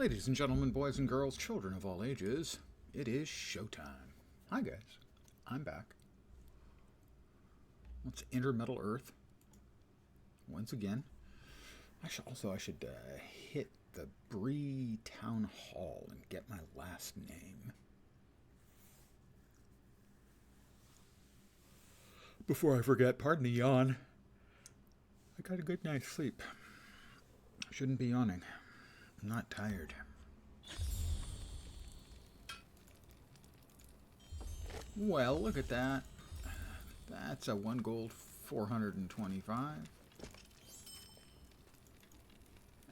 Ladies and gentlemen, boys and girls, children of all ages, it is showtime. Hi guys, I'm back. Let's enter Metal Earth once again. I should hit the Bree Town Hall and get my last name before I forget. Pardon the yawn. I got a good night's sleep. Shouldn't be yawning. I'm not tired. Well, look at that. That's a 1 gold 425.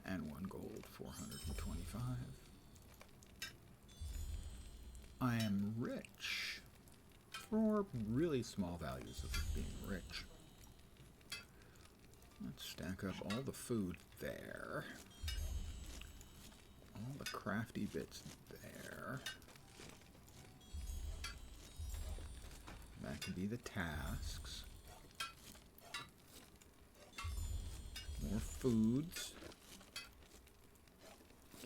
And 1 gold 425. I am rich. For really small values of being rich. Let's stack up all the food there. All the crafty bits there. That can be the tasks. More foods.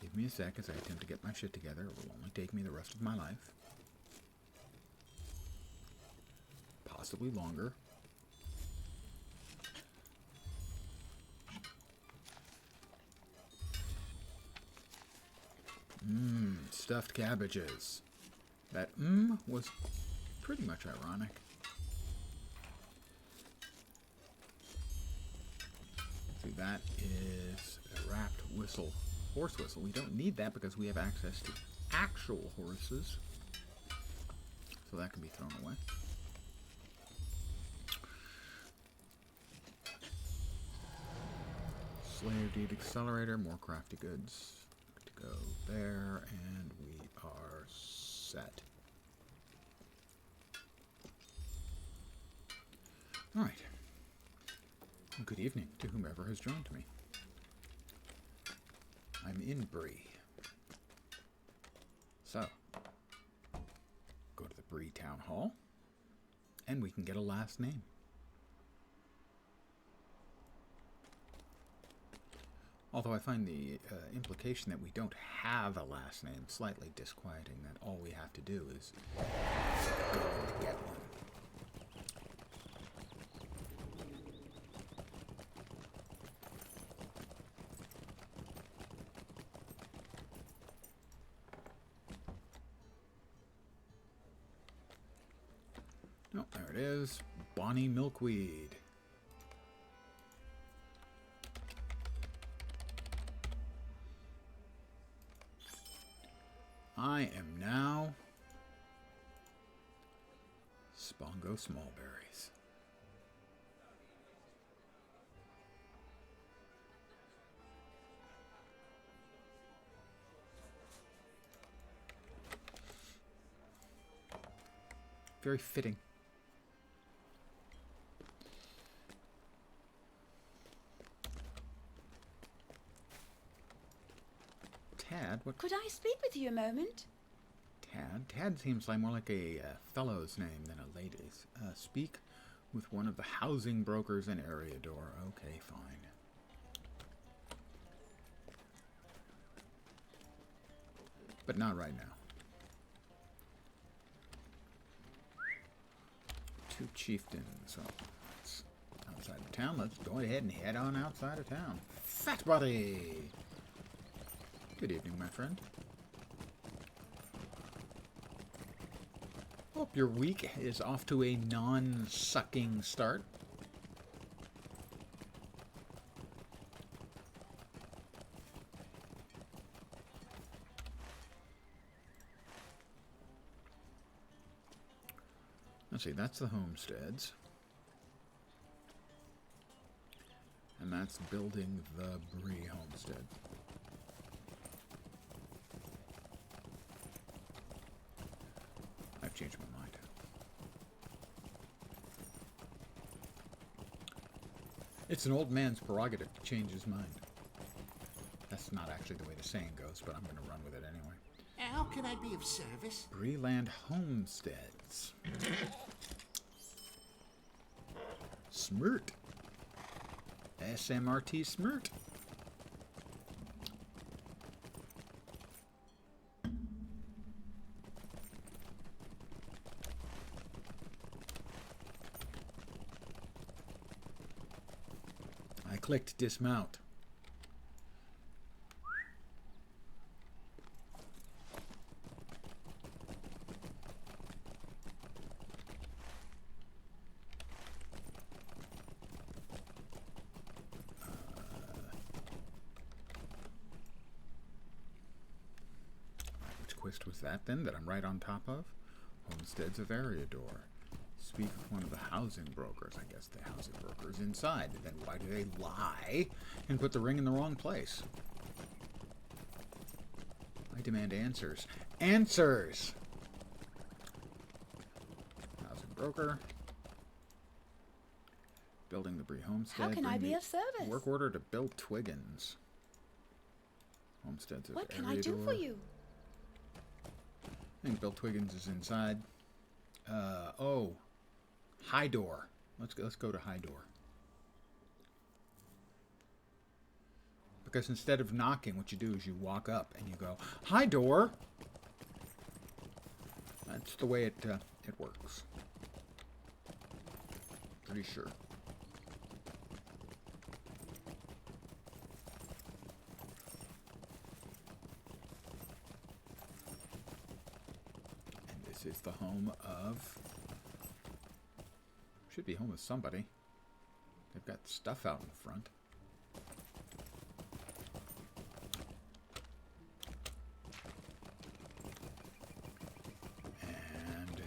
Give me a sec as I attempt to get my shit together. It will only take me the rest of my life. Possibly longer. Stuffed cabbages. That was pretty much ironic. See, that is a wrapped whistle. Horse whistle. We don't need that because we have access to actual horses. So that can be thrown away. Slave deed accelerator, more crafty goods. To go there, and we are set. Alright. Good evening to whomever has joined me. I'm in Bree. So, go to the Bree Town Hall, and we can get a last name. Although I find the implication that we don't have a last name slightly disquieting, that all we have to do is go and get one. Oh, there it is. Bonnie Milkweed. I am now Spongo Smallberries. Very fitting. Tad, what? Could I speak with you a moment? Tad? Tad seems like more like a fellow's name than a lady's. Speak with one of the housing brokers in area door. Okay, fine. But not right now. 2 chieftains. Oh, that's outside of town. Let's go ahead and head on outside of town. Fat Buddy! Good evening, my friend. Hope your week is off to a non-sucking start. Let's see, that's the homesteads. And that's building the Bree homestead. I've changed my mind. It's an old man's prerogative to change his mind. That's not actually the way the saying goes, but I'm going to run with it anyway. How can I be of service? Breeland Homesteads. Smirt. SMRT Smirt. clicked dismount. Which quest was that then that I'm right on top of? Homesteads of Eriador. Speak with one of the housing brokers. I guess the housing broker's inside. And then why do they lie and put the ring in the wrong place? I demand answers. Answers! Housing broker. Building the Bree homestead. How can I Bring be me of service? Work order to build Twiggins. Homesteads of What can I do for Eriador. you? I think Bill Twiggins is inside. Oh, High Door. Let's go to High Door. Because instead of knocking, what you do is you walk up and you go, "High Door." That's the way it works. Pretty sure. Is the home of... Should be home of somebody. They've got stuff out in front. And...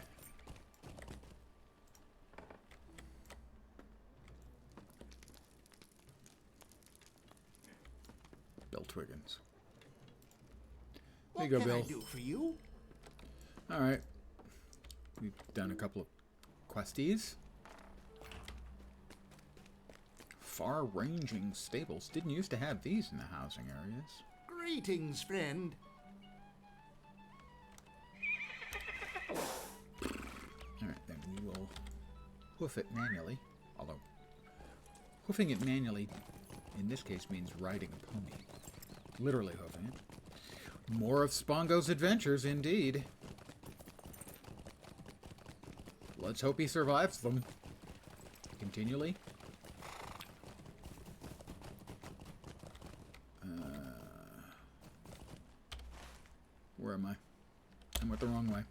Bill Twiggins. There you go, Bill. What can I do for you? Alright. We've done a couple of questies. Far-ranging stables. Didn't used to have these in the housing areas. Greetings, friend. Alright, then we will hoof it manually. Although, hoofing it manually in this case means riding a pony. Literally hoofing it. More of Spongo's adventures, indeed. Let's hope he survives them. Continually. Where am I? I went the wrong way.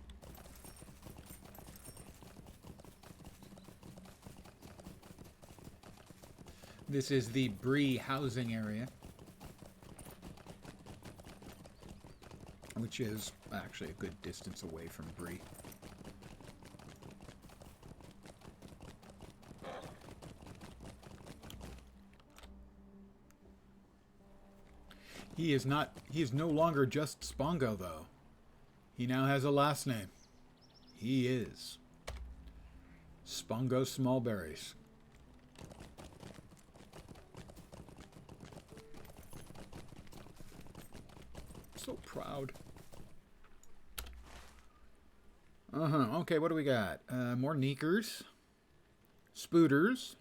This is the Bree housing area, which is actually a good distance away from Bree. He is no longer just Spongo, though. He now has a last name. He is Spongo Smallberries. So proud. Okay, what do we got? More Neekers. Spooters.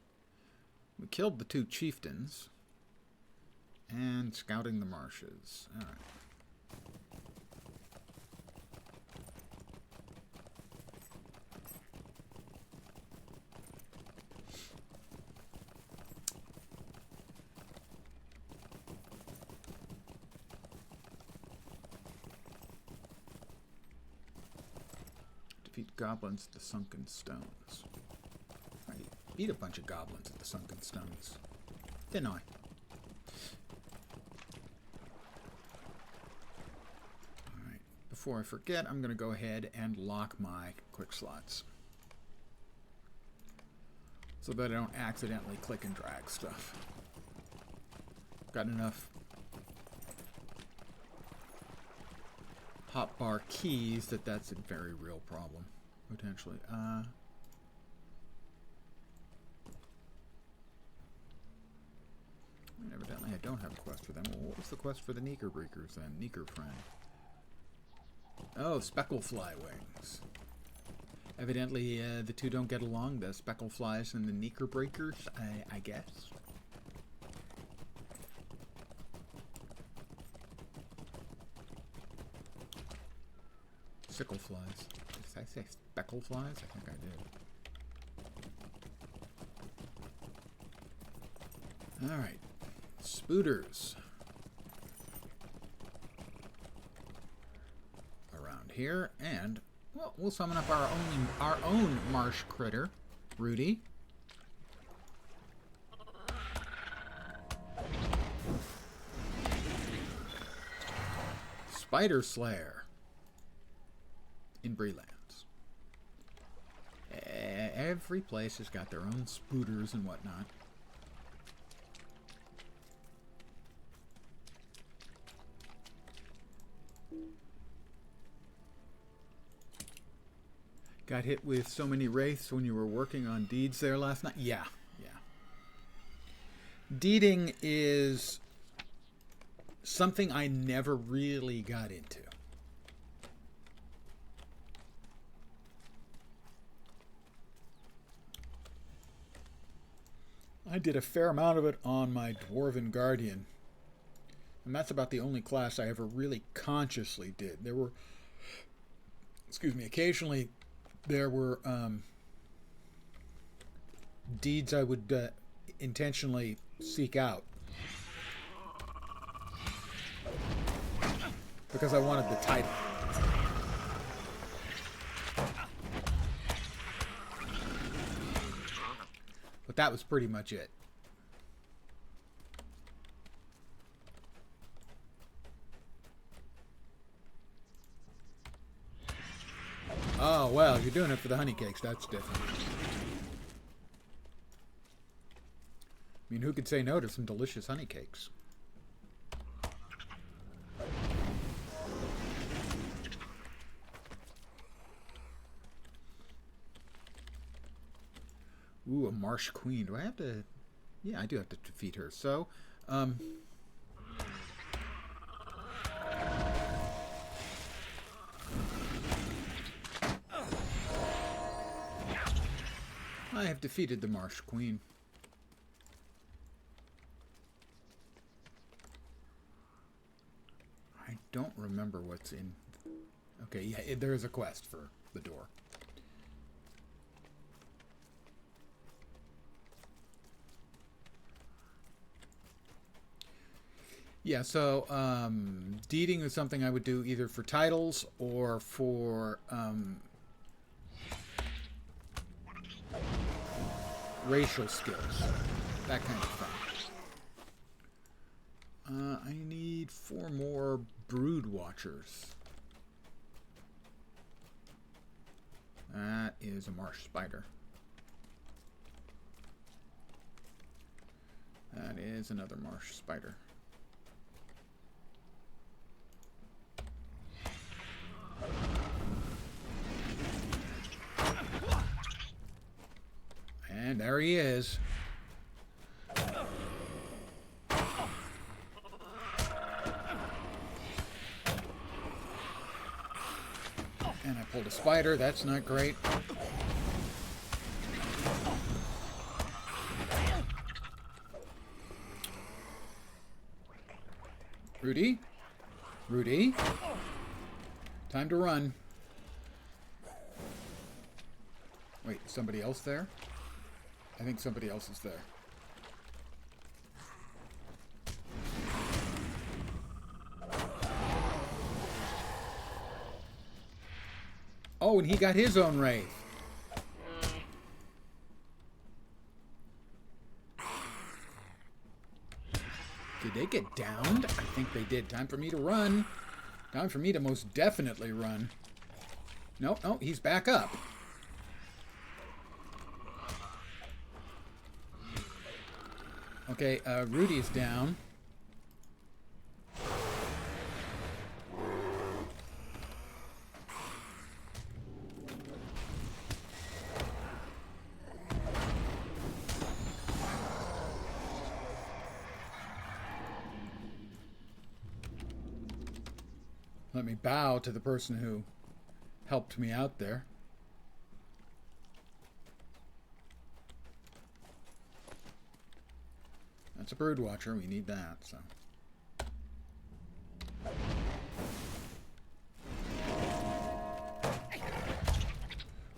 We killed the 2 chieftains. And scouting the marshes. Alright. Defeat goblins at the Sunken Stones. I beat a bunch of goblins at the Sunken Stones. Didn't I? Before I forget, I'm going to go ahead and lock my quick slots so that I don't accidentally click and drag stuff. Got enough hotbar keys that's a very real problem, potentially. Evidently I don't have a quest for them. Well, what was the quest for the Neeker Breakers then? Neeker friend. Oh, Specklefly wings. Evidently, the 2 don't get along, the Speckleflies and the Neeker Breakers, I guess. Sickleflies. Did I say Speckleflies? I think I did. Alright. Spooters. Around here, and well, we'll summon up our own marsh critter, Rudy. Spider Slayer in Breelands. Every place has got their own spooters and whatnot. Got hit with so many wraiths when you were working on deeds there last night? Yeah, yeah. Deeding is something I never really got into. I did a fair amount of it on my Dwarven Guardian. And that's about the only class I ever really consciously did. There were, occasionally there were deeds I would intentionally seek out because I wanted the title. But that was pretty much it. Oh, well, you're doing it for the honey cakes. That's different. I mean, who could say no to some delicious honey cakes? Ooh, a marsh queen. Do I have to... Yeah, I do have to defeat her. So, I have defeated the Marsh Queen. I don't remember what's in... Okay, yeah, there is a quest for the door. Yeah, so deeding is something I would do either for titles or for racial skills, that kind of thing. I need 4 more brood watchers. That is a marsh spider. That is another marsh spider. And there he is. And I pulled a spider. That's not great. Rudy? Rudy? Time to run. Wait, is somebody else there? I think somebody else is there. Oh, and he got his own wraith. Did they get downed? I think they did. Time for me to run. Time for me to most definitely run. No, no, he's back up. Okay, Rudy's down. Let me bow to the person who helped me out there. That's a brood watcher. We need that, so.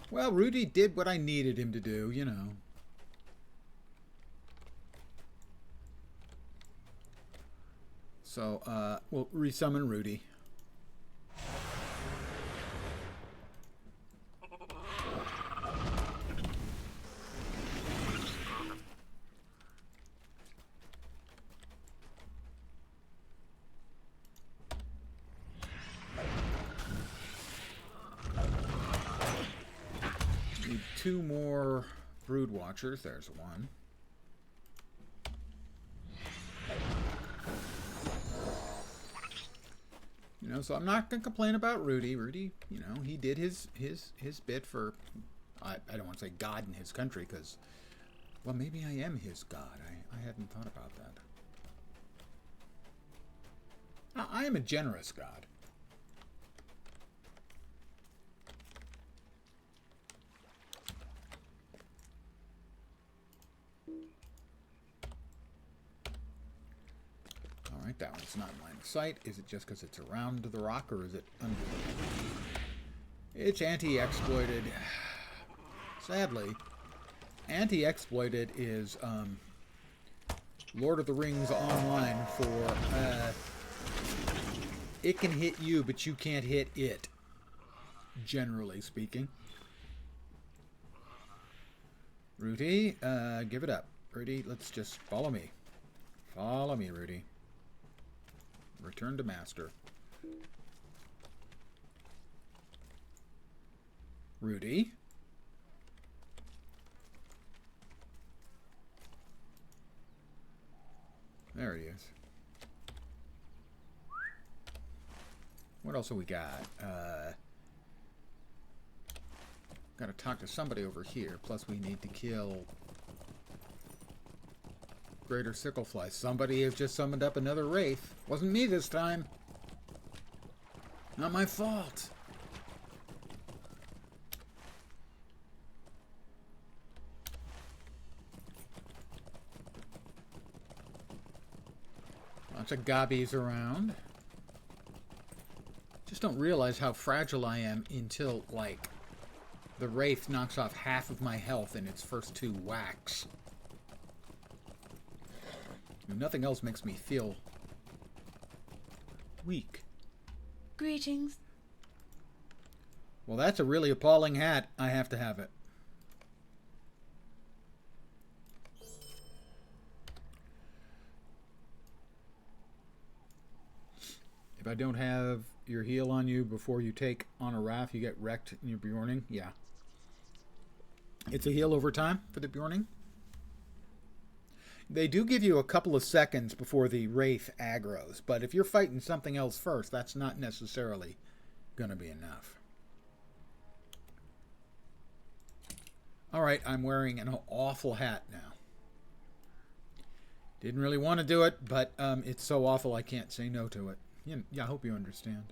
Well, Rudy did what I needed him to do, you know. So, we'll resummon Rudy. Need 2 more Brood Watchers. There's 1. You know, so I'm not going to complain about Rudy. Rudy, you know, he did his bit for, I don't want to say God in his country, because, well, maybe I am his God. I hadn't thought about that. I am a generous God. Alright, that one's not in line of sight. Is it just because it's around the rock, or is it under the rock? It's anti-exploited. Sadly, anti-exploited is Lord of the Rings Online for it can hit you, but you can't hit it, generally speaking. Rudy, give it up. Rudy, let's just follow me. Follow me, Rudy. Return to master. Rudy. There he is. What else have we got? Gotta talk to somebody over here. Plus we need to kill Greater Sicklefly. Somebody has just summoned up another Wraith. Wasn't me this time. Not my fault. Lots of gobbies around. Just don't realize how fragile I am until, like, the Wraith knocks off half of my health in its first 2 whacks. Nothing else makes me feel weak. Greetings. Well, that's a really appalling hat. I have to have it. If I don't have your heal on you before you take on a Wrath, you get wrecked in your Bjorning. Yeah. It's a heal over time for the Bjorning. They do give you a couple of seconds before the Wraith aggroes, but if you're fighting something else first, that's not necessarily going to be enough. Alright, I'm wearing an awful hat now. Didn't really want to do it, but it's so awful I can't say no to it. Yeah, I hope you understand.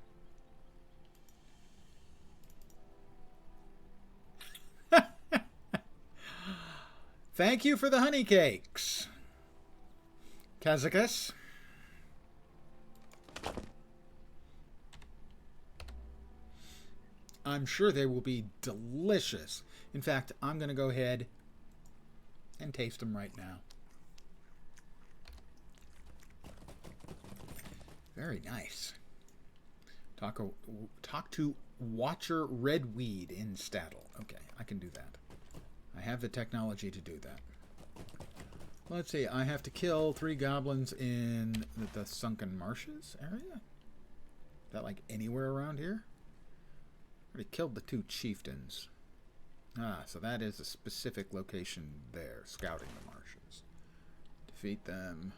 Thank you for the honey cakes, Kazakus. I'm sure they will be delicious. In fact, I'm going to go ahead and taste them right now. Very nice. Talk to Watcher Redweed in Staddle. Okay, I can do that. I have the technology to do that. Let's see, I have to kill 3 goblins in the Sunken Marshes area? Is that like anywhere around here? Already killed the 2 chieftains. Ah, so that is a specific location there, scouting the marshes. Defeat them.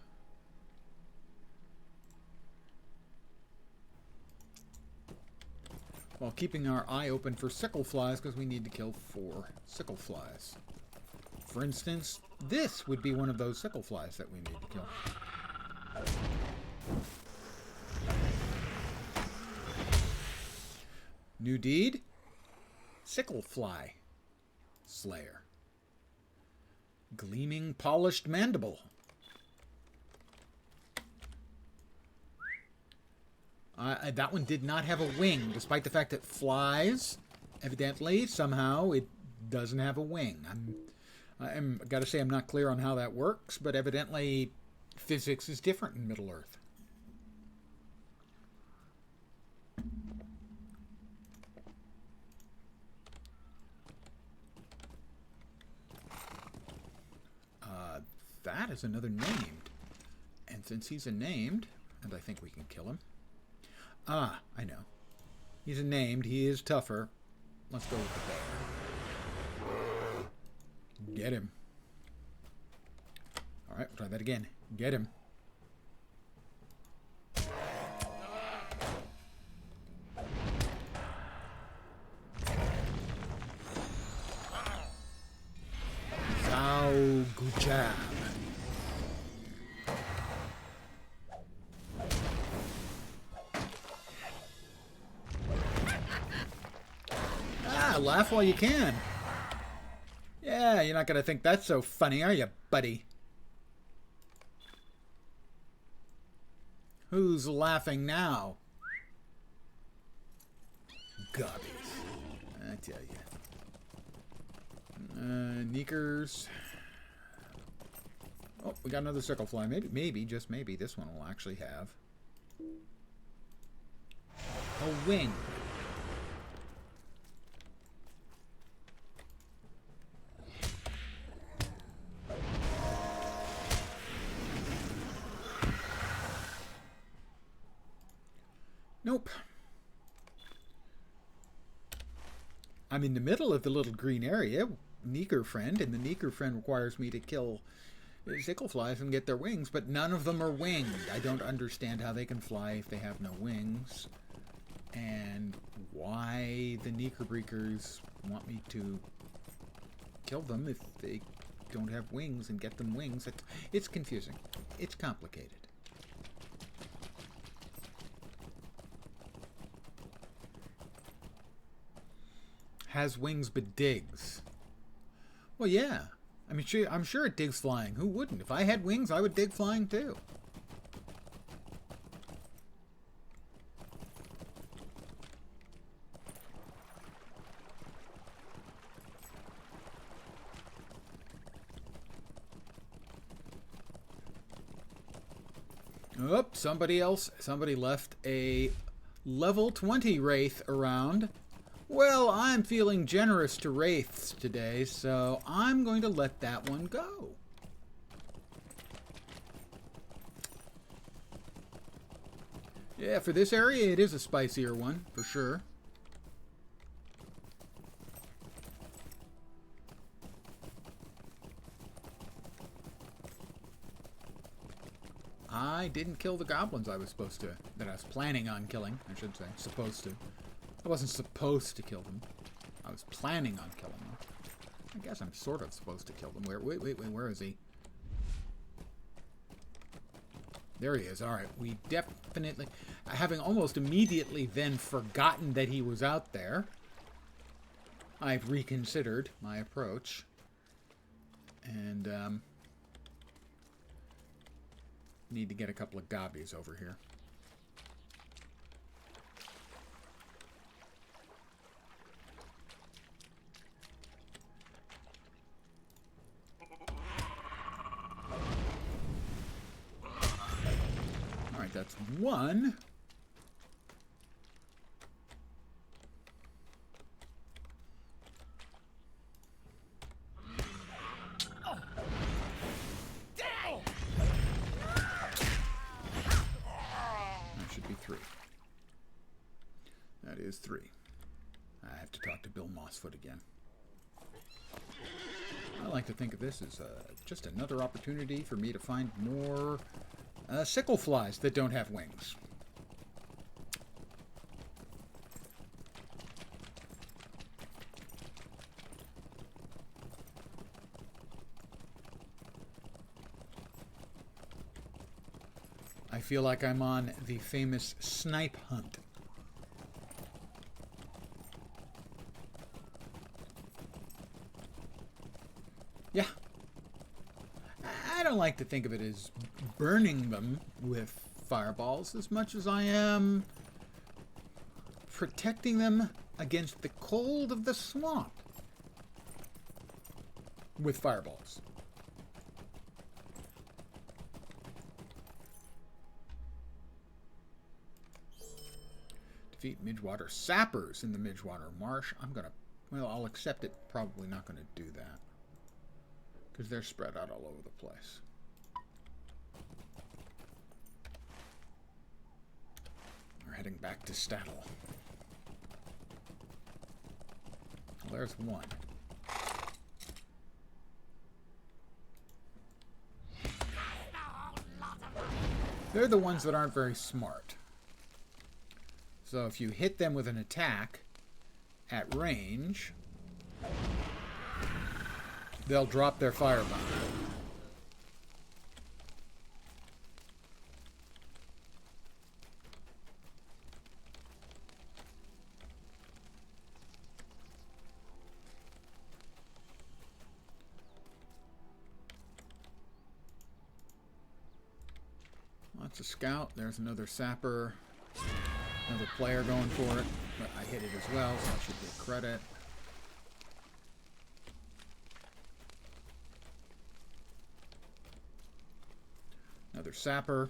While keeping our eye open for sickle flies, because we need to kill 4 sickle flies. For instance, this would be one of those sickle flies that we need to kill. New deed? Sickle fly slayer. Gleaming polished mandible. That one did not have a wing, despite the fact that flies, evidently, somehow, it doesn't have a wing. I'm got to say I'm not clear on how that works, but evidently physics is different in Middle-earth. that is another named. And since he's a named, and I think we can kill him. Ah, I know. He's a named. He is tougher. Let's go with the bear. Get him. Alright, try that again. Get him. Good job. Ah, laugh while you can. Yeah, you're not going to think that's so funny, are you, buddy? Who's laughing now? Gobbies. I tell you. Neekers. Oh, we got another sickle fly. Maybe, just maybe, this one will actually have a wing. Nope. I'm in the middle of the little green area, Neeker friend, and the Neeker friend requires me to kill sickle flies and get their wings, but none of them are winged. I don't understand how they can fly if they have no wings, and why the Neekerbreakers want me to kill them if they don't have wings and get them wings. It's confusing. It's complicated. Has wings but digs. Well, yeah. I mean, I'm sure it digs flying. Who wouldn't? If I had wings, I would dig flying too. Oh, somebody left a level 20 Wraith around. Well, I'm feeling generous to Wraiths today, so I'm going to let that one go. Yeah, for this area, it is a spicier one, for sure. I didn't kill the goblins I was planning on killing, I should say. Supposed to. I wasn't supposed to kill them. I was planning on killing them. I guess I'm sort of supposed to kill them. Wait, where is he? There he is. Alright, we definitely... Having almost immediately then forgotten that he was out there, I've reconsidered my approach. And, need to get a couple of gobbies over here. That's one. That should be three. That is three. I have to talk to Bill Mossfoot again. I like to think of this as just another opportunity for me to find more sickle flies that don't have wings. I feel like I'm on the famous snipe hunt. Yeah. I don't like to think of it as burning them with fireballs as much as I am protecting them against the cold of the swamp with fireballs. Defeat Midgewater sappers in the Midgewater Marsh. Well, I'll accept it. Probably not going to do that, because they're spread out all over the place. heading back to Staddle. Well, there's one. They're the ones that aren't very smart. So if you hit them with an attack at range, they'll drop their firebomb. Lots of scout. There's another sapper. Another player going for it. But I hit it as well, so I should get credit. Another sapper.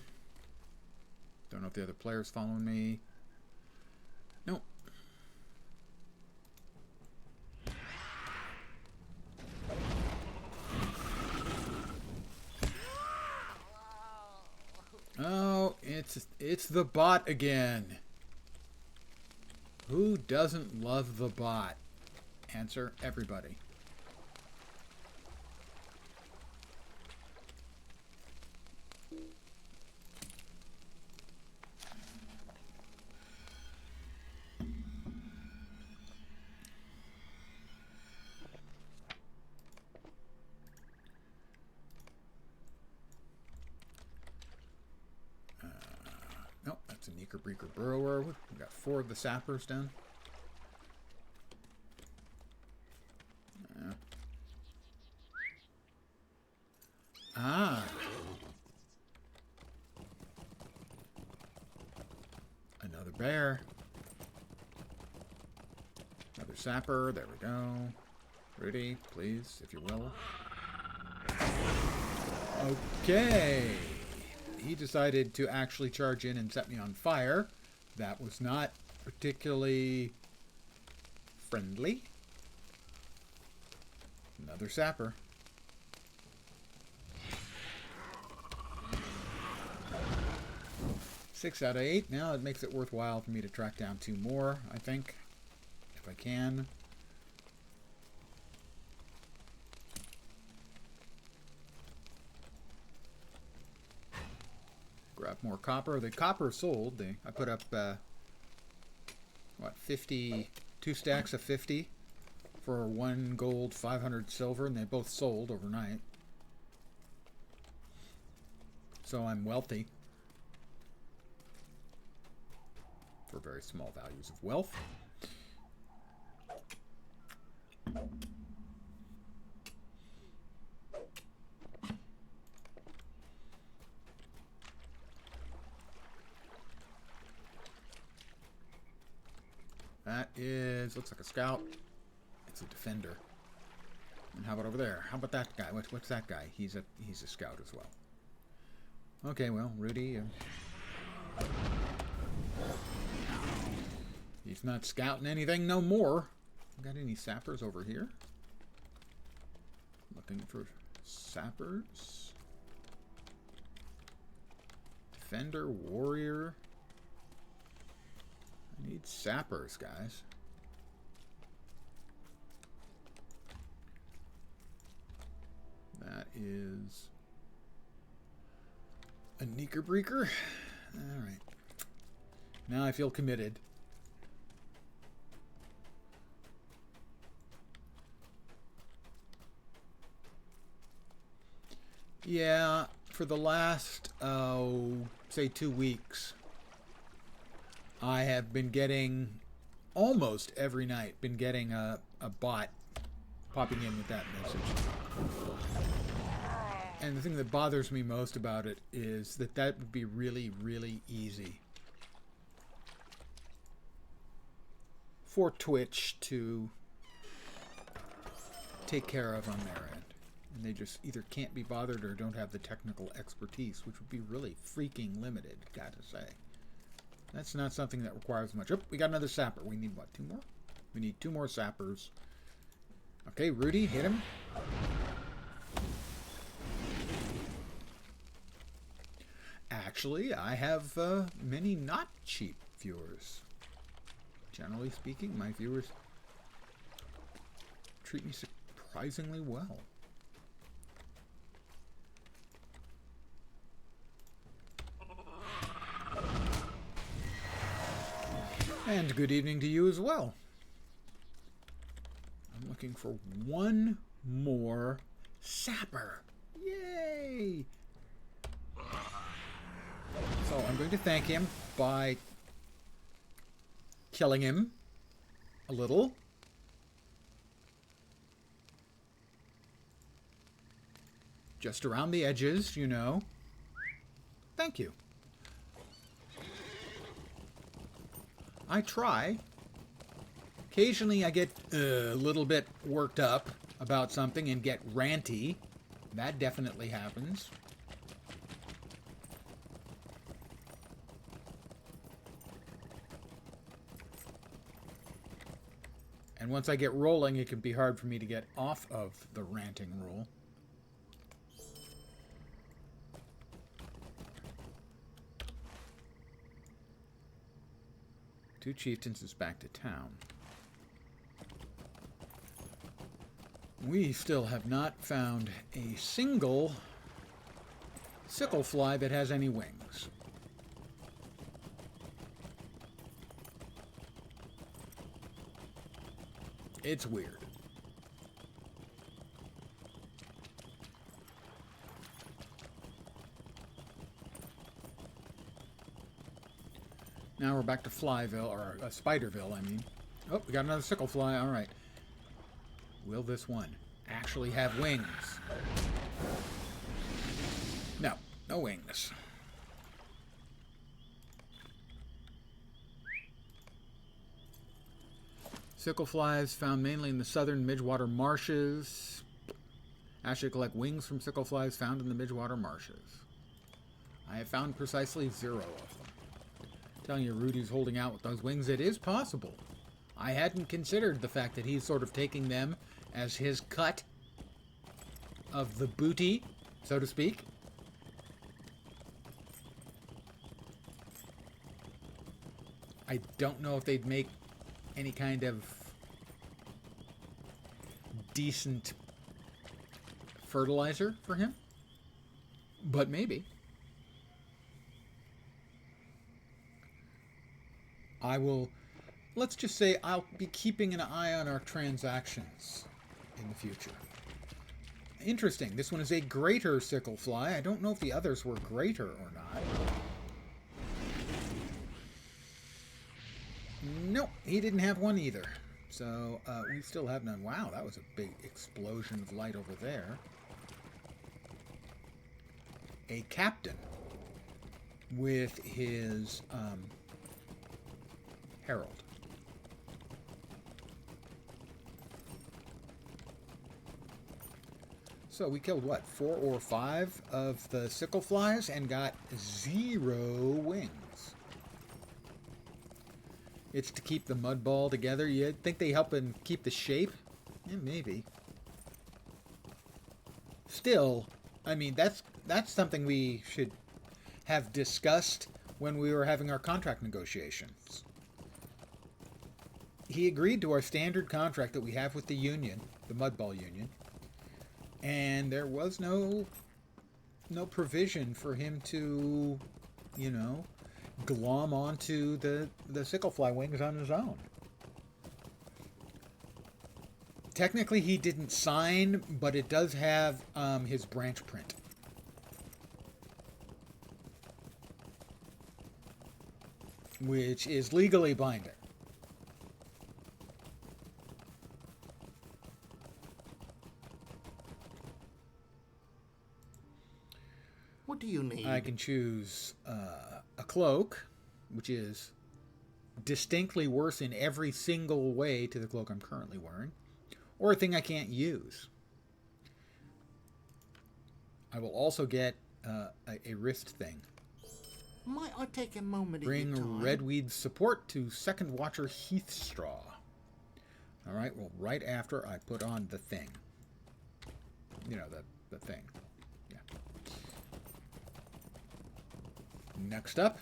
Don't know if the other player's following me. Nope. Oh, it's the bot again. Who doesn't love the bot? Answer, everybody. Nope, that's a Neeker-Breaker Burrower. We got 4 of the sappers done. Another bear. Another sapper. There we go. Rudy, please, if you will. Okay. He decided to actually charge in and set me on fire. That was not particularly friendly. Another sapper. Six out of 8. Now it makes it worthwhile for me to track down 2 more, I think, if I can. Grab more copper. The copper sold. I put up, what, 50, 2 stacks of 50 for 1 gold, 500 silver, and they both sold overnight. So I'm wealthy. For very small values of wealth. That is, looks like a scout. It's a defender. And how about over there? How about that guy? What's that guy? He's a scout as well. Okay, well, Rudy. He's not scouting anything no more. Got any sappers over here? Looking for sappers. Defender, warrior. I need sappers, guys. That is a Neeker-Breaker. All right. Now I feel committed. Yeah, for the last, say 2 weeks, I have been getting, almost every night, been getting a bot popping in with that message. And the thing that bothers me most about it is that would be really, really easy for Twitch to take care of on their end. And they just either can't be bothered or don't have the technical expertise, which would be really freaking limited, gotta say. That's not something that requires much. Oh, we got another sapper. We need, what, 2 more? We need 2 more sappers. Okay, Rudy, hit him. Actually, I have many not cheap viewers. Generally speaking, my viewers treat me surprisingly well. And good evening to you as well. I'm looking for one more sapper. Yay! So I'm going to thank him by killing him a little. Just around the edges, you know. Thank you. I try. Occasionally I get a little bit worked up about something and get ranty. That definitely happens. And once I get rolling, it can be hard for me to get off of the ranting rule. Two chieftains is back to town. We still have not found a single sickle fly that has any wings. It's weird. Now we're back to Flyville, or Spiderville, I mean. Oh, we got another sickle fly. All right. Will this one actually have wings? No, no wings. Sickle flies found mainly in the southern Midgewater marshes. Actually collect wings from sickle flies found in the Midgewater marshes. I have found precisely 0 of them. Telling you, Rudy's holding out with those wings. It is possible. I hadn't considered the fact that he's sort of taking them as his cut of the booty, so to speak. I don't know if they'd make any kind of decent fertilizer for him, but maybe. I will, let's just say I'll be keeping an eye on our transactions in the future. Interesting. This one is a greater sickle fly. I don't know if the others were greater or not. Nope, he didn't have one either. So we still have none. Wow, that was a big explosion of light over there. A captain with his herald. So we killed, what, 4 or 5 of the sickle flies and got 0 wings. It's to keep the mud ball together. You'd think they help and keep the shape? Yeah, maybe. Still, I mean, that's something we should have discussed when we were having our contract negotiations. He agreed to our standard contract that we have with the union, the Mudball Union, and there was no provision for him to, you know, glom onto the sickle fly wings on his own. Technically, he didn't sign, but it does have his branch print. Which is legally binding. What do you need? I can choose a cloak, which is distinctly worse in every single way to the cloak I'm currently wearing, or a thing I can't use. I will also get a wrist thing. Might I take a moment Bring of your time? Redweed's support to Second Watcher Heathstraw. All right, well, right after I put on the thing. You know, the thing. Yeah. Next up,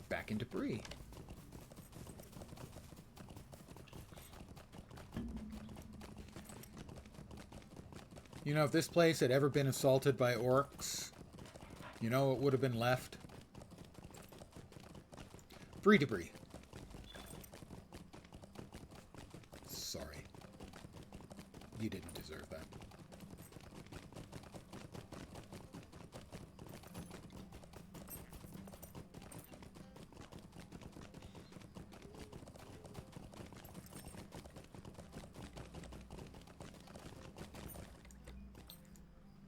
back into Bree. You know, if this place had ever been assaulted by orcs, you know what would have been left? Free debris. Sorry. You didn't deserve that.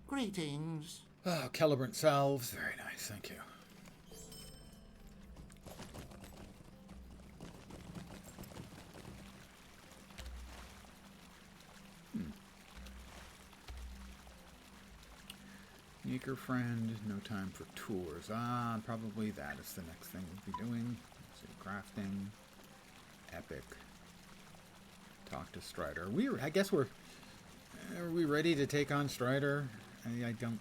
Greetings. Oh, Celebrant salves. Very nice, thank you. Sneaker friend, no time for tours. Probably that is the next thing we'll be doing. Let's see, crafting, epic. Talk to Strider. I guess are we ready to take on Strider? I don't.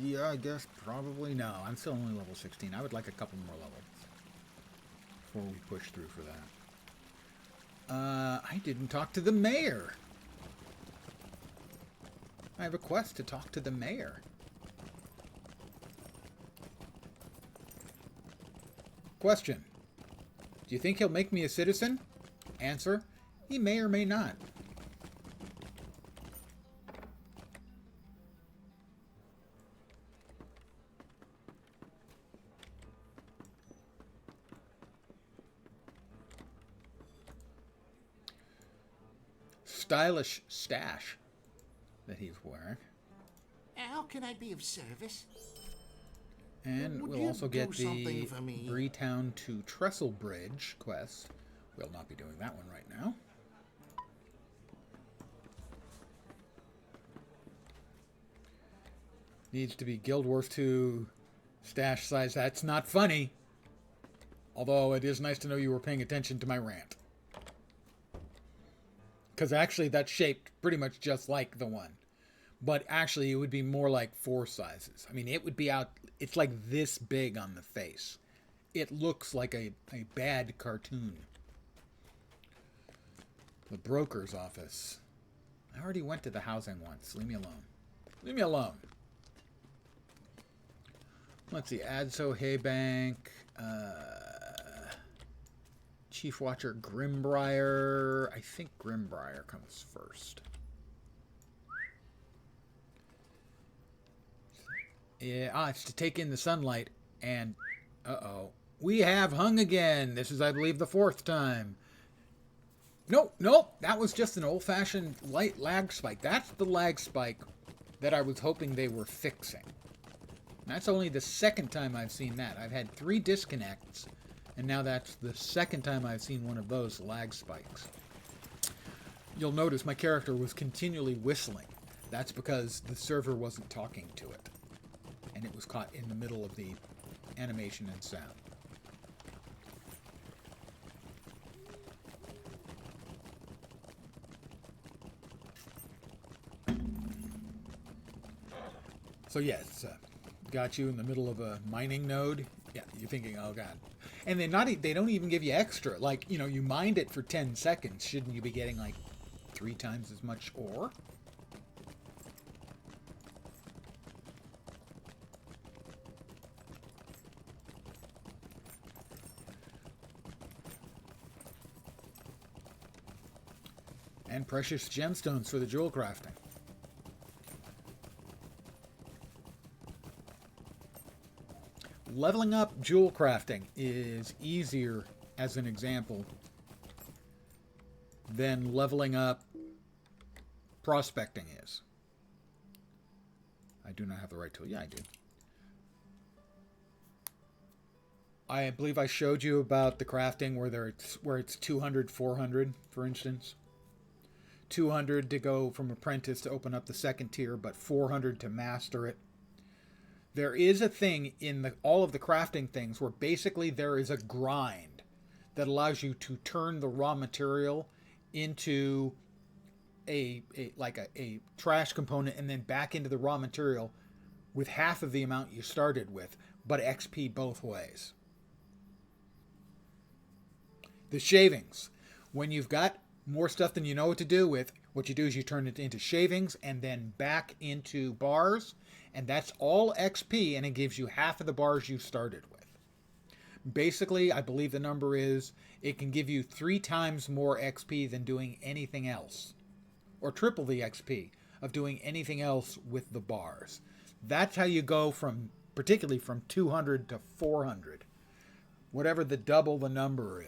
Yeah, I guess probably no. I'm still only level 16. I would like a couple more levels before we push through for that. I didn't talk to the mayor. I have a quest to talk to the mayor. Question. Do you think he'll make me a citizen? Answer. He may or may not. Stylish stash that he's wearing. How can I be of service? And Would we'll you also get do something the for me? Breetown to Trestle Bridge quest. We'll not be doing that one right now. Needs to be Guild Wars 2 stash size. That's not funny. Although it is nice to know you were paying attention to my rant. Because actually that's shaped pretty much just like the one. But actually it would be more like 4 sizes. I mean, it would be out... It's like this big on the face. It looks like a bad cartoon. The broker's office. I already went to the housing once. Leave me alone. Leave me alone. Let's see. Adso Haybank. Chief Watcher Grimbrier. I think Grimbrier comes first. Yeah, it's to take in the sunlight. And, uh-oh. We have hung again. This is, I believe, the 4th time. Nope. That was just an old-fashioned light lag spike. That's the lag spike that I was hoping they were fixing. That's only the 2nd time I've seen that. I've had 3 disconnects, and now that's the 2nd time I've seen one of those lag spikes. You'll notice my character was continually whistling. That's because the server wasn't talking to it, and it was caught in the middle of the animation and sound. So yes, got you in the middle of a mining node. Yeah, you're thinking, oh god. And they don't even give you extra. Like, you know, you mined it for 10 seconds. Shouldn't you be getting like 3 times as much ore? And precious gemstones for the jewel crafting. Leveling up jewel crafting is easier, as an example, than leveling up prospecting is. I do not have the right tool. Yeah, I do. I believe I showed you about the crafting where it's 200, 400, for instance. 200 to go from apprentice to open up the 2nd tier, but 400 to master it. There is a thing in all of the crafting things where basically there is a grind that allows you to turn the raw material into a trash component and then back into the raw material with half of the amount you started with, but XP both ways. The shavings. When you've got more stuff than you know what to do with, What you do is you turn it into shavings and then back into bars, and that's all XP, and it gives you half of the bars you started with. Basically, I believe the number is it can give you 3 times more XP than doing anything else, or triple the XP of doing anything else with the bars. That's how you go from, particularly from 200 to 400. Whatever the double the number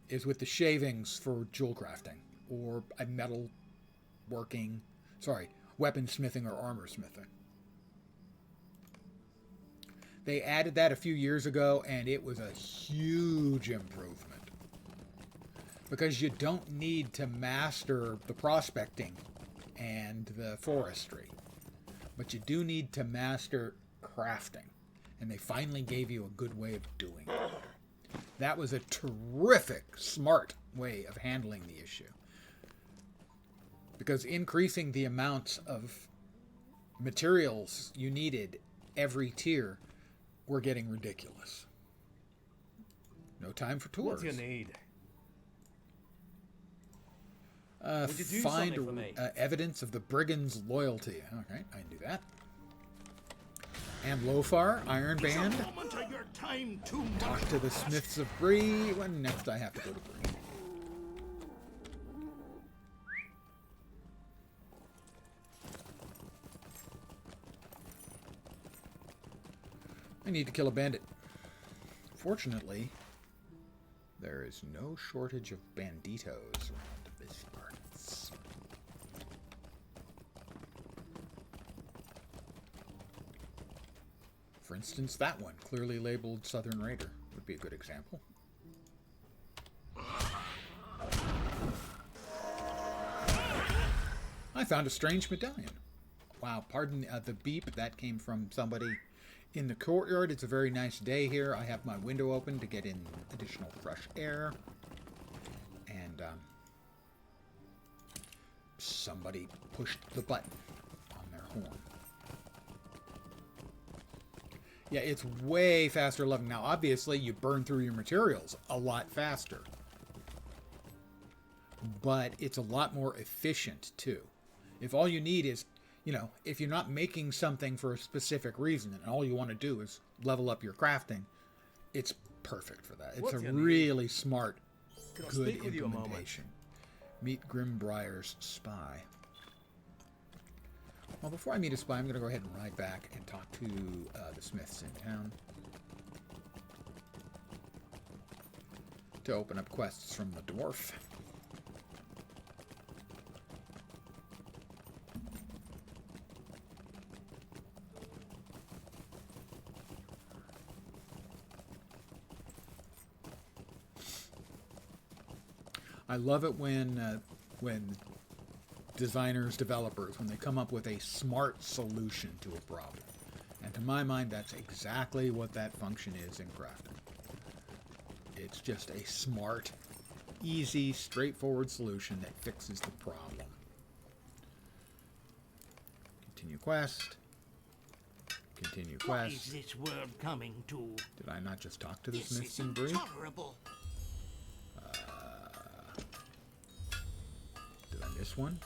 is with the shavings for jewel crafting, or a metal working, weapon smithing or armor smithing. They added that a few years ago, and it was a huge improvement. Because you don't need to master the prospecting and the forestry. But you do need to master crafting. And they finally gave you a good way of doing it. That was a terrific, smart way of handling the issue. Because increasing the amounts of materials you needed every tier were getting ridiculous. No time for tours. What do you need? Would you do something find for me? evidence of the brigand's loyalty. Okay, I can do that. And Lofar, Iron Band. Talk to the Smiths of Bree. When next I have to go to Bree. I need to kill a bandit. Fortunately, there is no shortage of banditos around this parts. For instance, that one, clearly labeled Southern Raider, would be a good example. I found a strange medallion. Wow, pardon the beep. That came from somebody in the courtyard. It's a very nice day here. I have my window open to get in additional fresh air. And somebody pushed the button on their horn. Yeah, it's way faster leveling. Now, obviously, you burn through your materials a lot faster. But it's a lot more efficient, too. If all you need is, if you're not making something for a specific reason and all you want to do is level up your crafting, it's perfect for that. It's a really smart, good implementation. Meet Grimbriar's spy. Well, before I meet a spy, I'm going to go ahead and ride back and talk to the Smiths in town to open up quests from the dwarf. I love it when designers, developers, when they come up with a smart solution to a problem. And to my mind, that's exactly what that function is in crafting. It's just a smart, easy, straightforward solution that fixes the problem. Continue quest. Continue quest. What is this world coming to? Did I not just talk to the This Smiths is in Bree? intolerable. Did I miss one?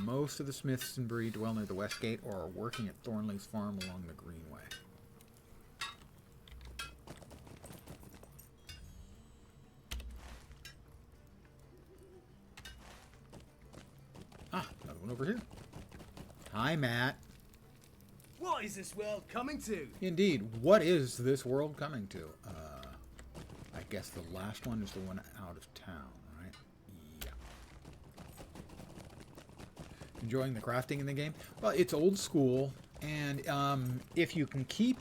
Most of the Smiths in Bree dwell near the West Gate or are working at Thornley's farm along the Greenway. Ah, another one over here. Hi, Matt. What is this world coming to? Indeed, what is this world coming to? I guess the last one is the one out of town, right? Yeah. Enjoying the crafting in the game? Well, it's old school, and if you can keep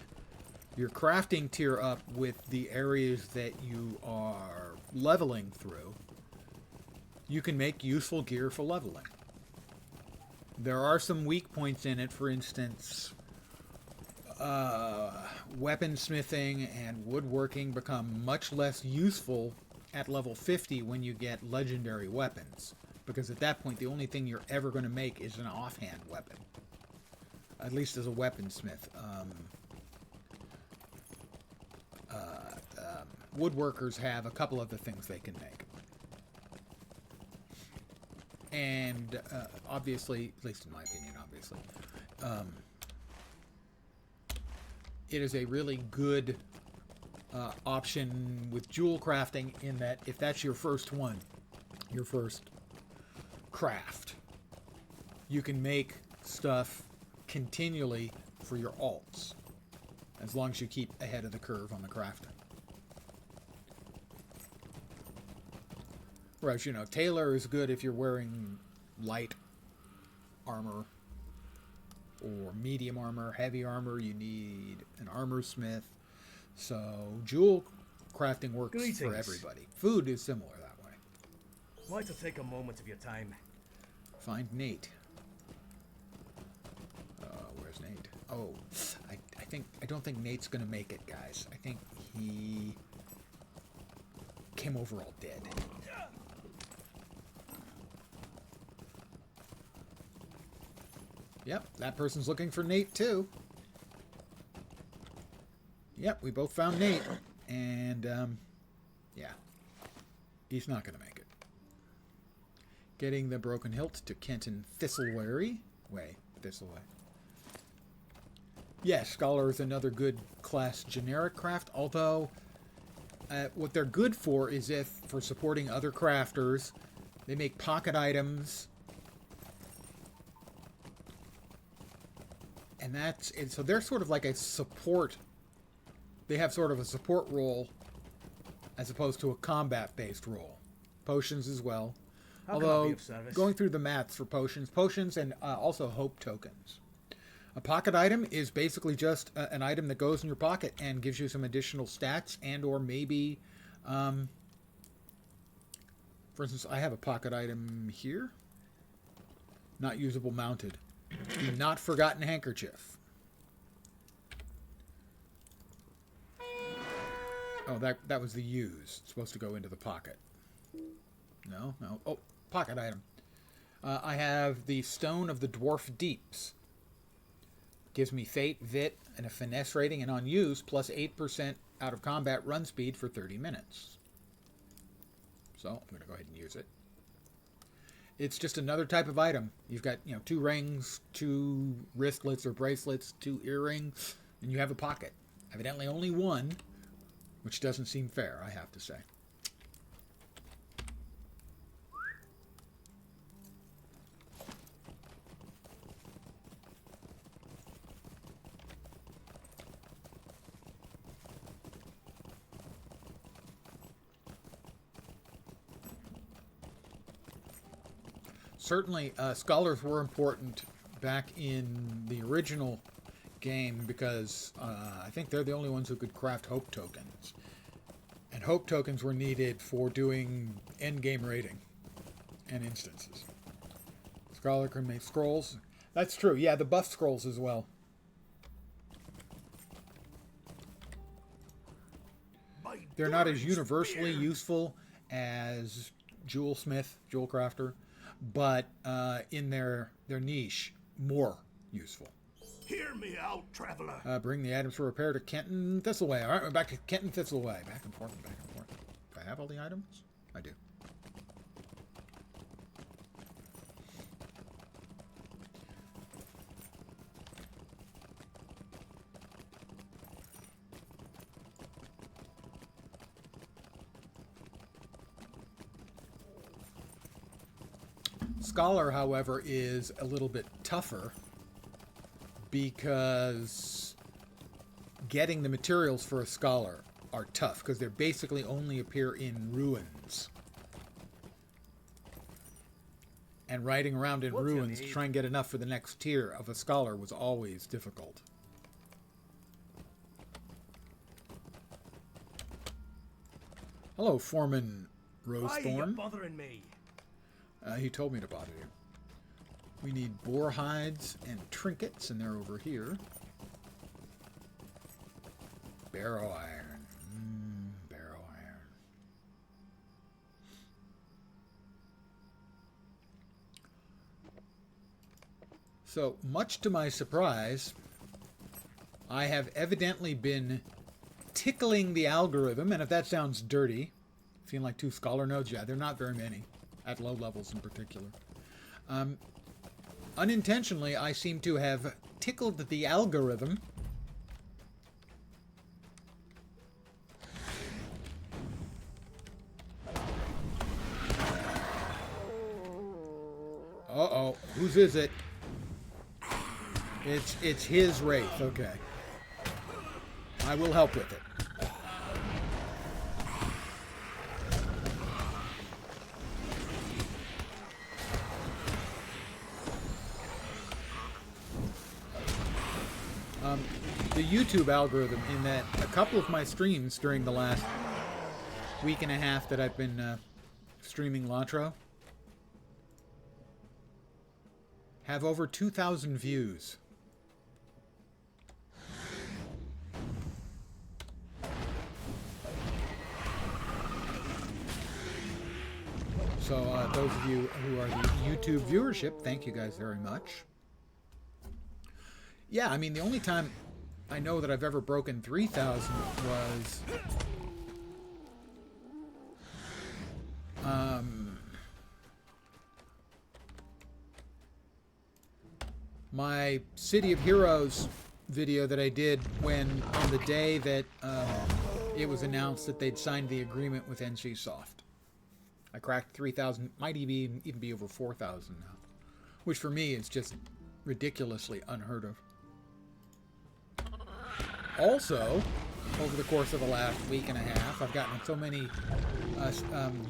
your crafting tier up with the areas that you are leveling through, you can make useful gear for leveling. There are some weak points in it. For instance, weaponsmithing and woodworking become much less useful at level 50 when you get legendary weapons. Because at that point, the only thing you're ever going to make is an offhand weapon. At least as a weaponsmith. Woodworkers have a couple of the things they can make. And obviously, at least in my opinion, obviously, it is a really good option with jewel crafting in that if that's your first one, your first craft, you can make stuff continually for your alts as long as you keep ahead of the curve on the crafting. Whereas, you know, tailor is good if you're wearing light armor or medium armor. Heavy armor, you need an armor smith. So jewel crafting works for Greetings. everybody. Food is similar that way. Why to take a moment of your time? Find Nate. Where's Nate? Oh, I don't think Nate's gonna make it, guys. I think he came over all dead. Yep, that person's looking for Nate too. Yep, we both found Nate. And, yeah. He's not going to make it. Getting the broken hilt to Kenton Thistleway. Thistleway. Yes, Scholar is another good class generic craft, although what they're good for is if, for supporting other crafters, they make pocket items. And so they're sort of like a support. They have sort of a support role as opposed to a combat-based role. Potions as well. How can I be Although, of service? going through the maths for potions and also hope tokens. A pocket item is basically just an item that goes in your pocket and gives you some additional stats and or maybe, for instance, I have a pocket item here. Not usable mounted. The Not Forgotten Handkerchief. Oh, that was the use. It's supposed to go into the pocket. No. Oh, pocket item. I have the Stone of the Dwarf Deeps. Gives me Fate, Vit, and a Finesse rating, and on use, plus 8% out of combat run speed for 30 minutes. So, I'm going to go ahead and use it. It's just another type of item. You've got, 2 rings, 2 wristlets or bracelets, 2 earrings, and you have a pocket. Evidently only one, which doesn't seem fair, I have to say. Certainly, scholars were important back in the original game because I think they're the only ones who could craft hope tokens. And hope tokens were needed for doing endgame raiding and instances. Scholar can make scrolls. That's true. Yeah, the buff scrolls as well. They're not as universally useful as Jewel Smith, Jewel Crafter, but in their niche, more useful. Hear me out, traveler. Bring the items for repair to Kenton Thistleway. All right, we're back to Kenton Thistleway. Back and forth, back and forth. Do I have all the items? I do. Scholar, however, is a little bit tougher because getting the materials for a scholar are tough because they basically only appear in ruins. And riding around in ruins to try and get enough for the next tier of a scholar was always difficult. Hello, Foreman Rosethorn. Why are you bothering me? He told me to bother you. We need boar hides and trinkets, and they're over here. Barrow iron. Barrow iron. So, much to my surprise, I have evidently been tickling the algorithm, and if that sounds dirty, feeling like 2 scholar nodes, yeah, they're not very many. At low levels in particular. Unintentionally, I seem to have tickled the algorithm. Uh-oh. Whose is it? It's his Wraith. Okay. I will help with it. The YouTube algorithm, in that a couple of my streams during the last week and a half that I've been streaming LotRO have over 2,000 views. So those of you who are the YouTube viewership, thank you guys very much. Yeah, I mean, the only time I know that I've ever broken 3,000 was my City of Heroes video that I did when, on the day that it was announced that they'd signed the agreement with NCSoft. I cracked 3,000, might even be over 4,000 now, which for me is just ridiculously unheard of. Also, over the course of the last week and a half, I've gotten so many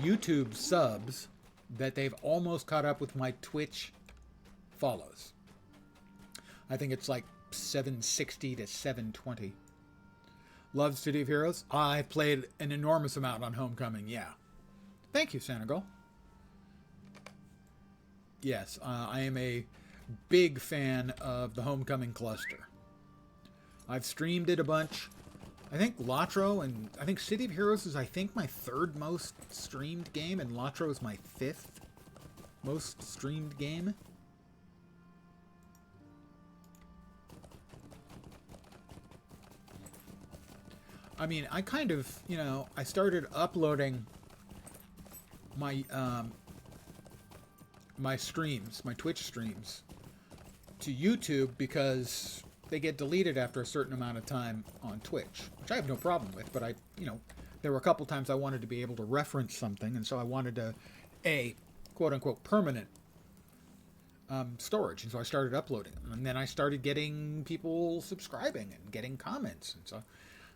YouTube subs that they've almost caught up with my Twitch follows. I think it's like 760 to 720. Love City of Heroes? I've played an enormous amount on Homecoming, yeah. Thank you, Senegal. Yes, I am a big fan of the Homecoming cluster. I've streamed it a bunch. I think LotRO and I think City of Heroes is, I think, my third most streamed game, and LotRO is my fifth most streamed game. I mean, I kind of, you know, I started uploading my my streams, my Twitch streams, to YouTube because they get deleted after a certain amount of time on Twitch, which I have no problem with, but you know, there were a couple times I wanted to be able to reference something, and so I wanted a quote-unquote permanent storage, and so I started uploading them, and then I started getting people subscribing and getting comments, and so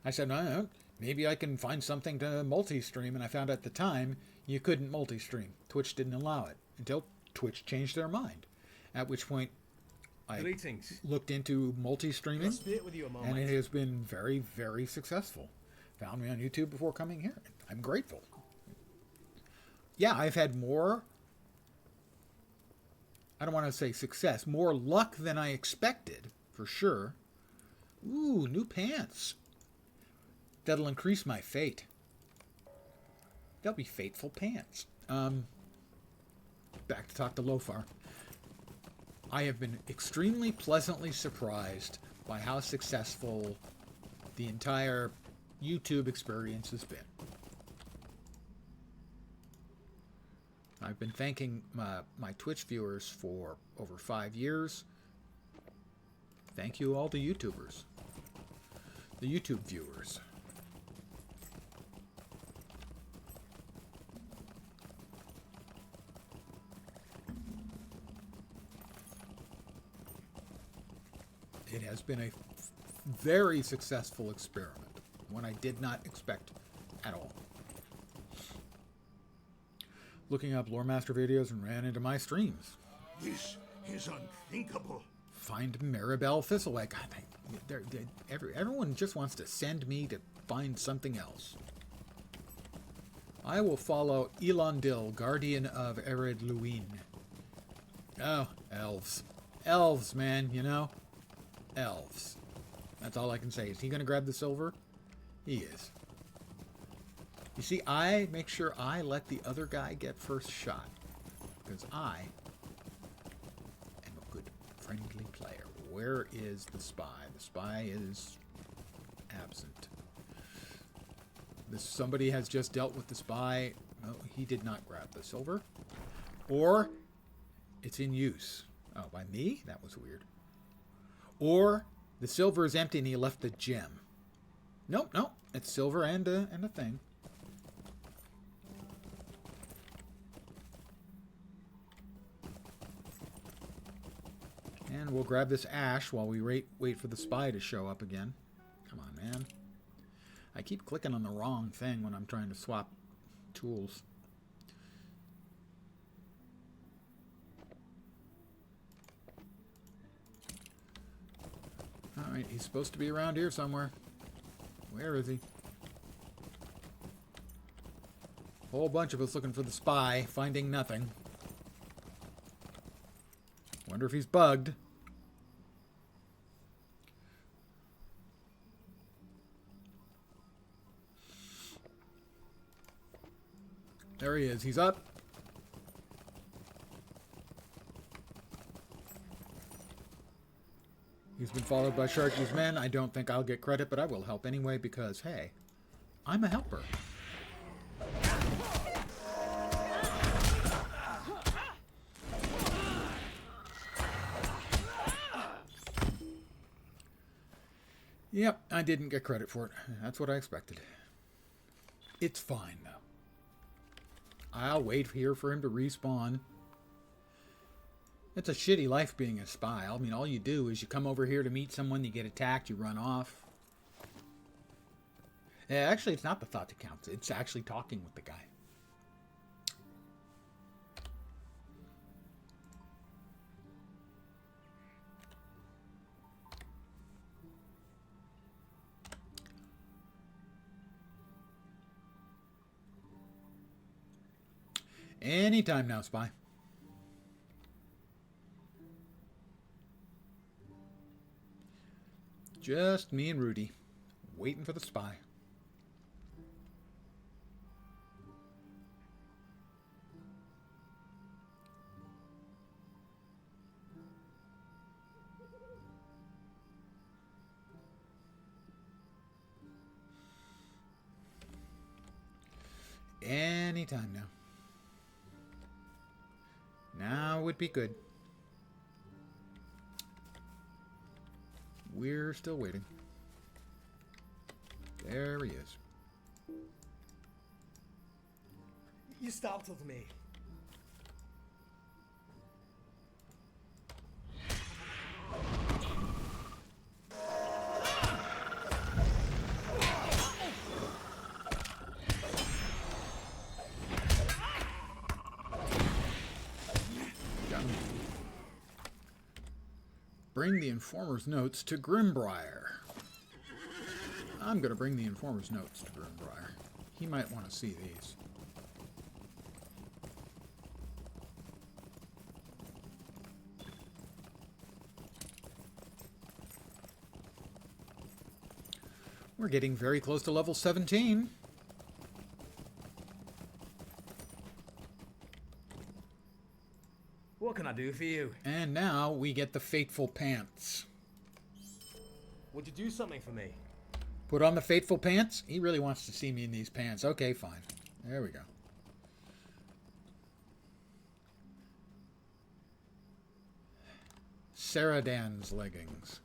I said, no, maybe I can find something to multi-stream, and I found at the time you couldn't multi-stream. Twitch didn't allow it until Twitch changed their mind, at which point I looked into multi-streaming, and it has been very, very successful. Found me on YouTube before coming here. I'm grateful. Yeah, I've had more, I don't want to say success, more luck than I expected, for sure. Ooh, new pants. That'll increase my fate. They'll be fateful pants. Back to talk to Lofar. I have been extremely pleasantly surprised by how successful the entire YouTube experience has been. I've been thanking my Twitch viewers for over 5 years. Thank you all the YouTubers. The YouTube viewers. It has been a very successful experiment, one I did not expect at all. Looking up Lore Master videos and ran into my streams. This is unthinkable. Find Maribel Thistlewick. Everyone just wants to send me to find something else. I will follow Elondil, guardian of Ered Luin. Oh, elves. Elves, man, you know? Elves. That's all I can say. Is he going to grab the silver? He is. You see, I make sure I let the other guy get first shot. Because I am a good, friendly player. Where is the spy? The spy is absent. Somebody has just dealt with the spy. No, he did not grab the silver. Or It's in use. Oh, by me? That was weird. Or the silver is empty and he left the gem. Nope, nope. It's silver and a thing. And we'll grab this ash while we wait for the spy to show up again. Come on, man. I keep clicking on the wrong thing when I'm trying to swap tools. Alright, he's supposed to be around here somewhere. Where is he? Whole bunch of us looking for the spy, finding nothing. Wonder if he's bugged. There he is. He's up. He's been followed by Sharky's men. I don't think I'll get credit, but I will help anyway because, hey, I'm a helper. Yep, I didn't get credit for it. That's what I expected. It's fine, though. I'll wait here for him to respawn. It's a shitty life being a spy. I mean, all you do is you come over here to meet someone, you get attacked, you run off. Yeah, actually, it's not the thought that counts. It's actually talking with the guy. Anytime now, spy. Just me and Rudy, waiting for the spy. Anytime now. Now would be good. We're still waiting. There he is. You startled me. Bring the Informer's notes to Grimbriar. I'm going to bring the Informer's notes to Grimbriar. He might want to see these. We're getting very close to level 17. What can I do for you? And now we get the fateful pants. Would you do something for me? Put on the fateful pants? He really wants to see me in these pants. Okay, fine. There we go. Saradan's leggings.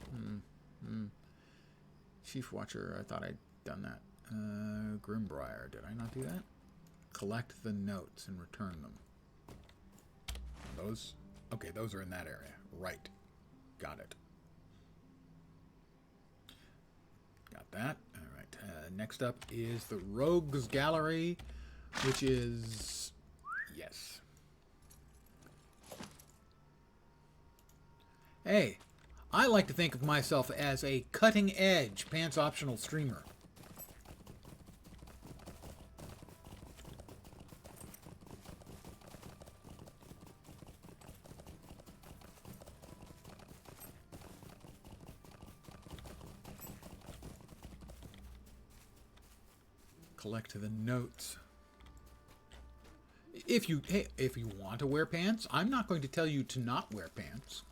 Chief Watcher, I thought I'd done that. Grimbriar, did I not do that? Collect the notes and return them. Those? Okay, those are in that area. Right. Got it. Got that. All right. Next up is the Rogues Gallery, which is... Yes. Hey, I like to think of myself as a cutting-edge pants-optional streamer. Collect the notes. If you want to wear pants, I'm not going to tell you to not wear pants.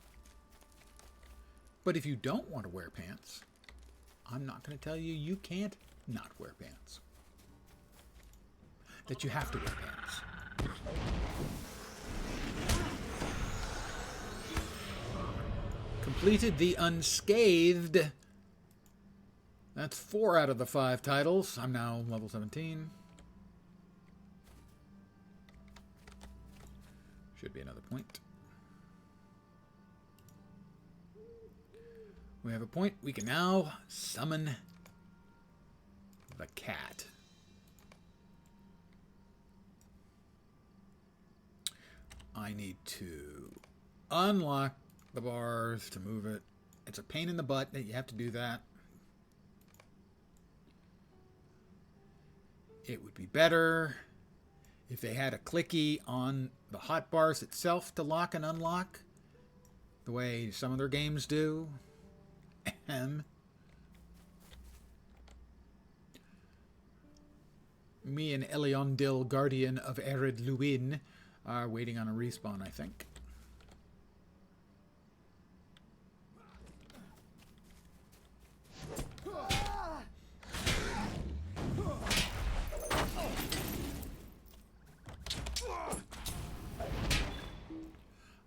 But if you don't want to wear pants, I'm not going to tell you you can't not wear pants. That you have to wear pants. completed the unscathed. That's 4 out of the 5 titles. I'm now level 17. Should be another point. We have a point. We can now summon the cat. I need to unlock the bars to move it. It's a pain in the butt that you have to do that. It would be better if they had a clicky on the hotbars itself to lock and unlock, the way some of their games do. Me and Eliondil, Guardian of Ered Luin, are waiting on a respawn, I think.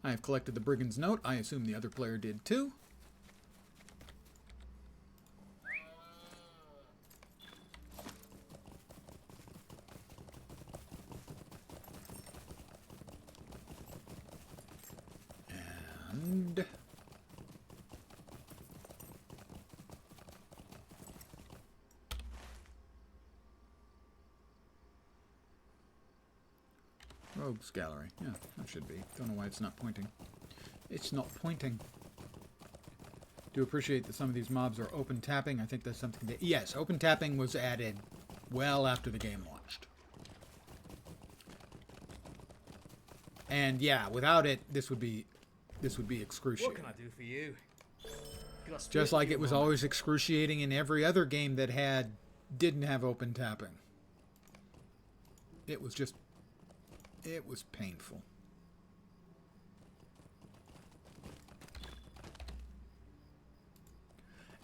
I have collected the Brigand's Note. I assume the other player did too. And Rogues Gallery. Yeah, that should be. Don't know why it's not pointing. It's not pointing. Do appreciate that some of these mobs are open tapping. I think that's something that... Yes, open tapping was added well after the game launched. And yeah, without it, this would be excruciating. What can I do for you? Just like it was always excruciating in every other game that didn't have open tapping. It was painful.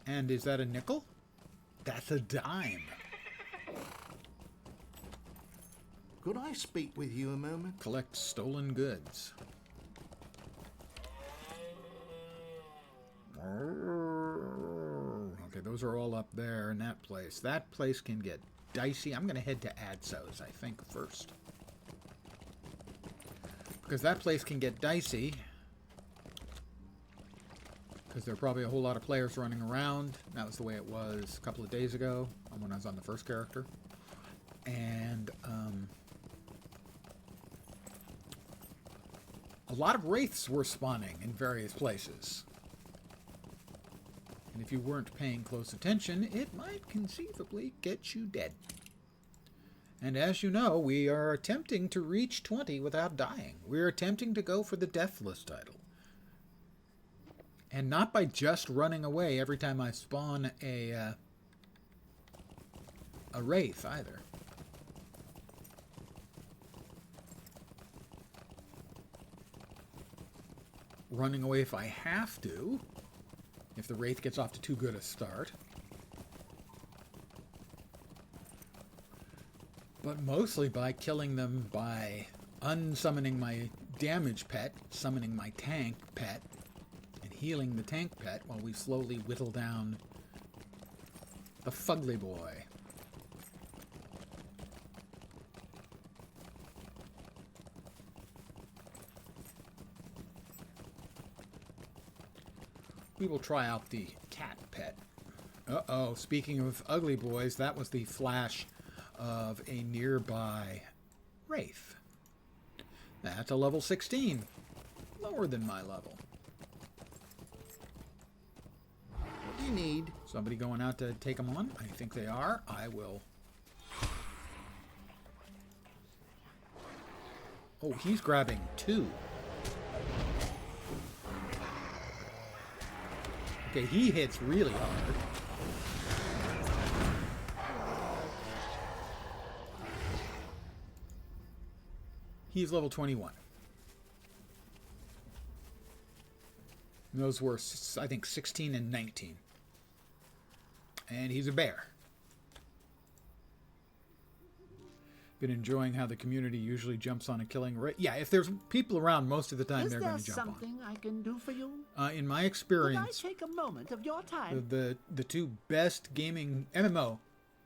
And is that a nickel? That's a dime. Could I speak with you a moment? Collect stolen goods. Okay, those are all up there in that place. That place can get dicey. I'm going to head to Adso's, I think, first. Because that place can get dicey. Because there are probably a whole lot of players running around. That was the way it was a couple of days ago when I was on the first character. And a lot of Wraiths were spawning in various places. And if you weren't paying close attention, it might conceivably get you dead. And as you know, we are attempting to reach 20 without dying. We're attempting to go for the Deathless title. And not by just running away every time I spawn a Wraith, either. Running away if I have to, if the Wraith gets off to too good a start. But mostly by killing them by unsummoning my damage pet, summoning my tank pet, and healing the tank pet while we slowly whittle down the fugly boy. We will try out the cat pet. Uh-oh, speaking of ugly boys, that was the flash of a nearby Wraith. That's a level 16. Lower than my level. What do you need? Somebody going out to take them on? I think they are. I will. Oh, he's grabbing 2. Okay, he hits really hard. He's level 21. And those were, I think, 16 and 19. And he's a bear. Been enjoying how the community usually jumps on a killing rate. Yeah, if there's people around, most of the time they're going to jump on. Is there something I can do for you? In my Could I experience, take a moment of your time? the two best gaming MMO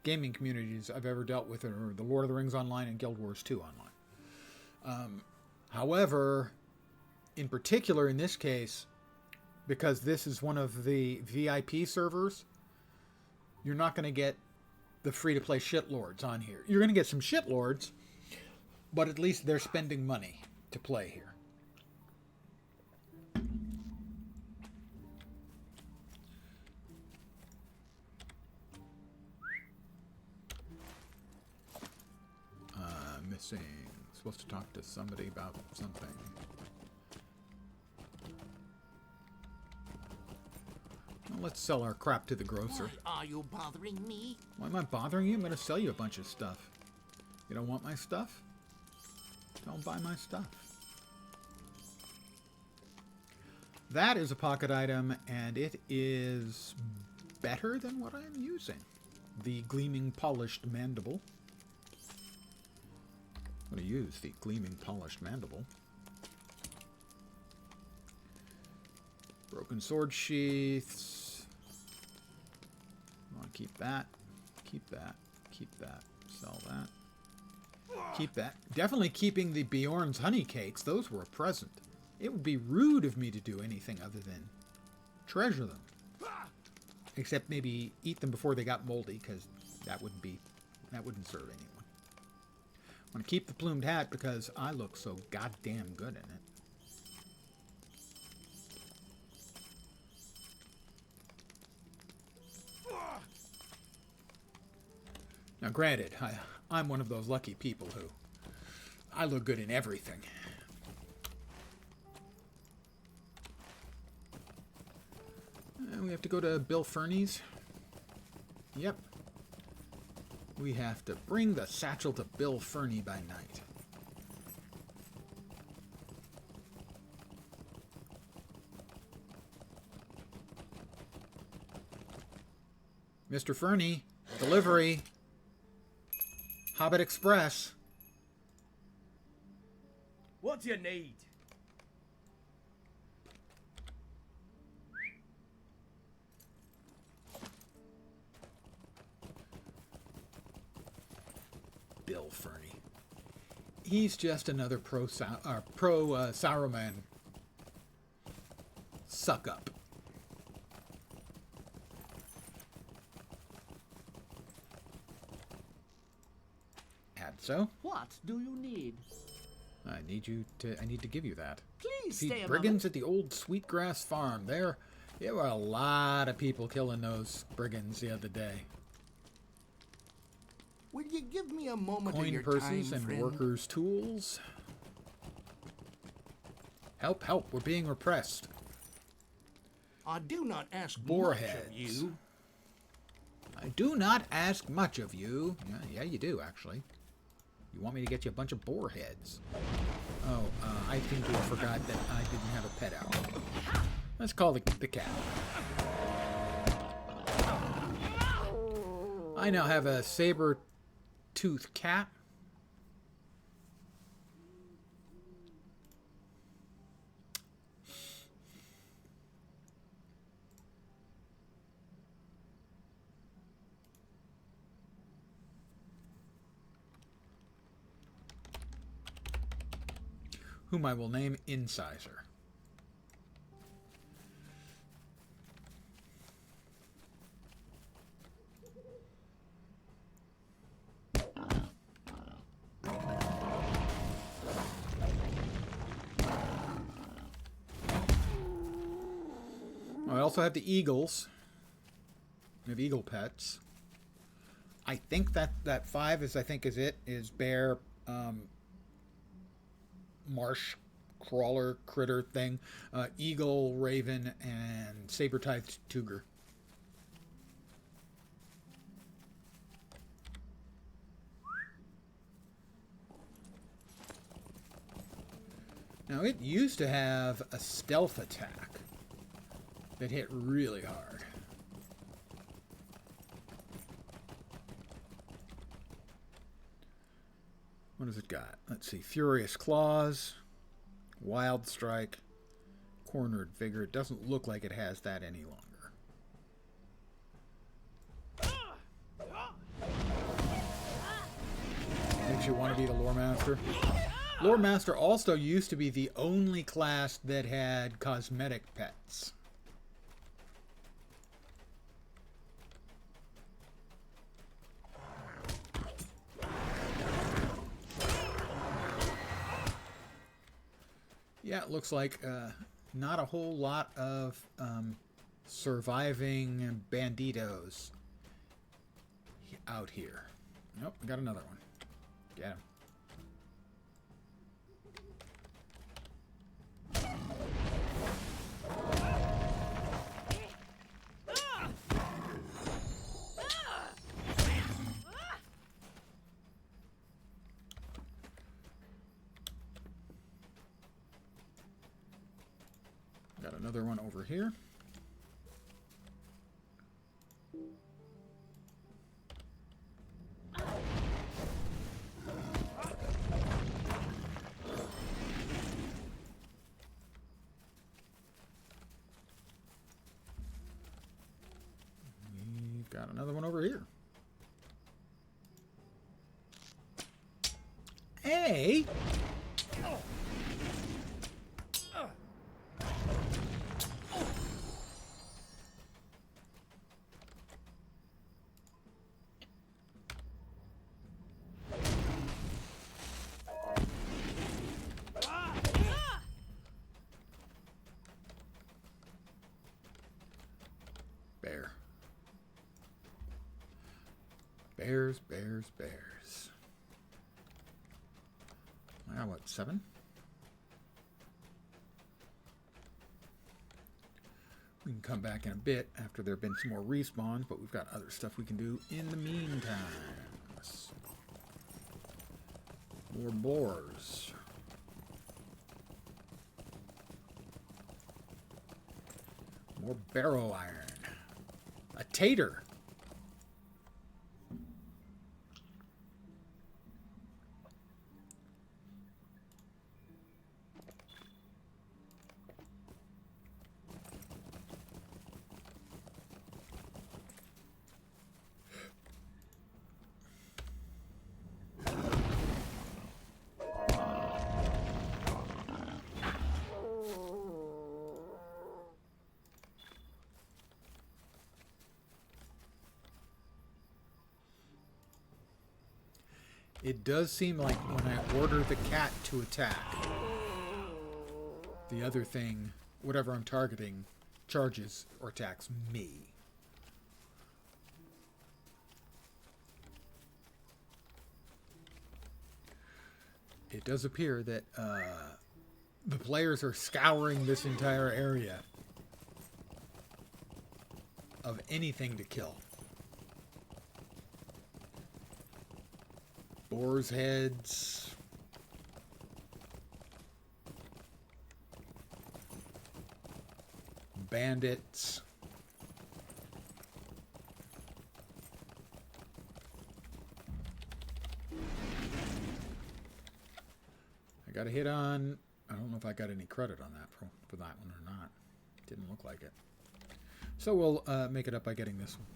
gaming communities I've ever dealt with are the Lord of the Rings Online and Guild Wars 2 Online. However, in particular in this case, because this is one of the VIP servers, you're not going to get the free-to-play shitlords on here. You're going to get some shitlords, but at least they're spending money to play here. Missing. Supposed to talk to somebody about something. Well, let's sell our crap to the grocer. Why are you bothering me? Why am I bothering you? I'm going to sell you a bunch of stuff. You don't want my stuff? Don't buy my stuff. That is a pocket item, and it is better than what I'm using. The Gleaming Polished Mandible. I'm going to use the Gleaming Polished Mandible. Broken Sword Sheaths. I want to keep that. Keep that. Keep that. Sell that. Keep that. Definitely keeping the Bjorn's honey cakes. Those were a present. It would be rude of me to do anything other than treasure them. Except maybe eat them before they got moldy, because that wouldn't serve anyone. I want to keep the plumed hat because I look so goddamn good in it. Now, granted, I'm one of those lucky people who I look good in everything. And we have to go to Bill Fernie's. Yep. We have to bring the satchel to Bill Fernie by night. Mr. Fernie, delivery. Hobbit Express. What do you need? Bill Fernie. He's just another pro Sauron suck up. So? What do you need? I need to give you that. Please See, stay a brigands moment. at the old Sweetgrass Farm. There were a lot of people killing those brigands the other day. Will you give me a moment of Coin your purses time, and friend? workers' tools. Help, help, we're being repressed. I do not ask Boarheads. much of you. I do not ask much of you. Yeah, you do, actually. You want me to get you a bunch of boar heads. Oh, I think you forgot that I didn't have a pet out. Let's call the cat. I now have a saber-toothed cat. Whom I will name Incisor. I also have the eagles. We have eagle pets. I think that 5 is bear, marsh crawler critter thing, eagle, raven, and saber-toothed cougar. Now it used to have a stealth attack that hit really hard. What has it got? Let's see. Furious Claws, Wild Strike, Cornered Vigor. It doesn't look like it has that any longer. Makes you want to be the Lore Master. Lore Master also used to be the only class that had cosmetic pets. Yeah, it looks like not a whole lot of surviving banditos out here. Nope, we got another one. Get him. Got another one over here. We've got another one over here. Hey! Bear. Bears, bears, bears. Wow, what, 7? We can come back in a bit after there have been some more respawns, but we've got other stuff we can do in the meantime. More boars. More barrow iron. A tater. It does seem like when I order the cat to attack, the other thing, whatever I'm targeting, charges or attacks me. It does appear that the players are scouring this entire area of anything to kill. Boar's heads. Bandits. I got a hit on... I don't know if I got any credit on that for that one or not. Didn't look like it. So we'll make it up by getting this one.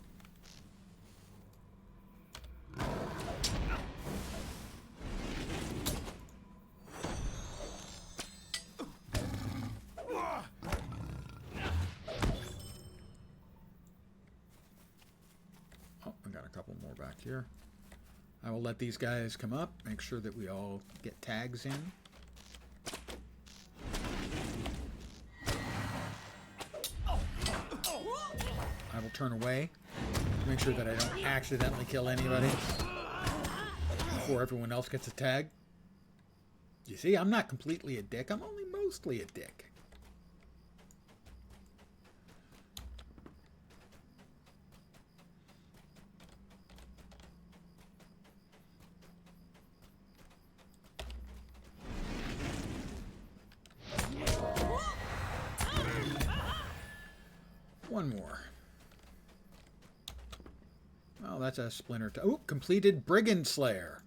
Here. I will let these guys come up, make sure that we all get tags in. I will turn away, make sure that I don't accidentally kill anybody before everyone else gets a tag. You see, I'm not completely a dick, I'm only mostly a dick. One more. Oh, that's a splinter. Oh, completed Brigand Slayer.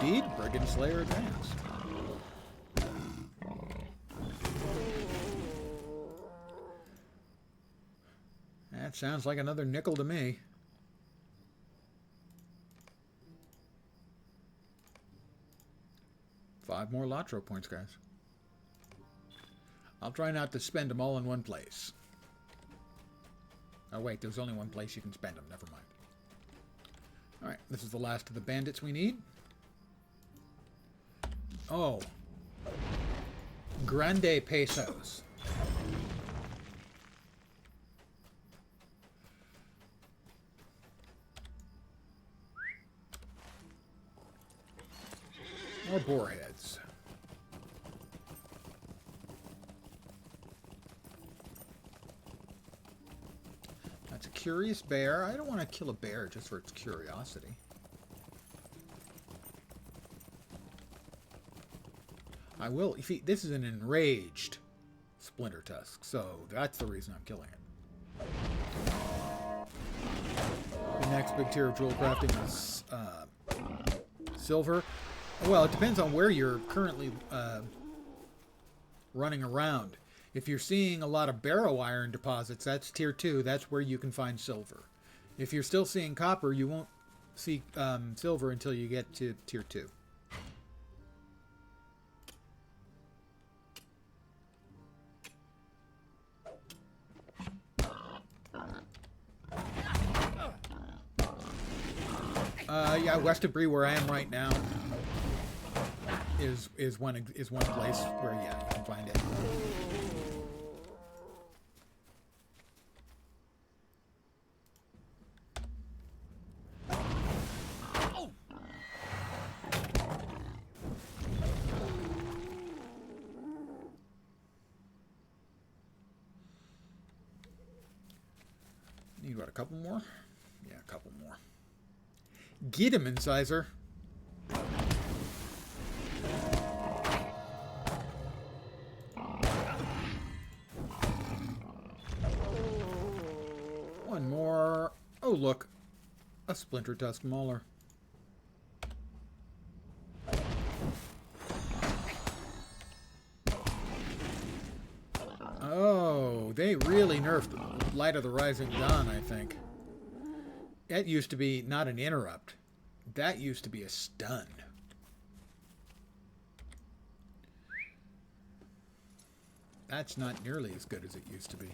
Indeed, Brigand Slayer advanced. That sounds like another nickel to me. Five more LotRO points, guys. I'll try not to spend them all in one place. Oh, wait, there's only one place you can spend them. Never mind. Alright, this is the last of the bandits we need. Oh. Grande pesos. More boar heads. That's a curious bear. I don't want to kill a bear just for its curiosity. I will. You see, this is an enraged Splinter Tusk, so that's the reason I'm killing it. The next big tier of jewel crafting is silver. Well, it depends on where you're currently running around. If you're seeing a lot of barrow iron deposits, that's tier 2. That's where you can find silver. If you're still seeing copper, you won't see silver until you get to tier 2. Yeah, west of Bree, where I am right now, is one place where, yeah, you can find it. Need what, a couple more? Yeah, a couple more. Get him, Incisor. One more. Oh, look. A Splinter Tusk Mauler. Oh, they really nerfed Light of the Rising Dawn, I think. That used to be not an interrupt. That used to be a stun. That's not nearly as good as it used to be.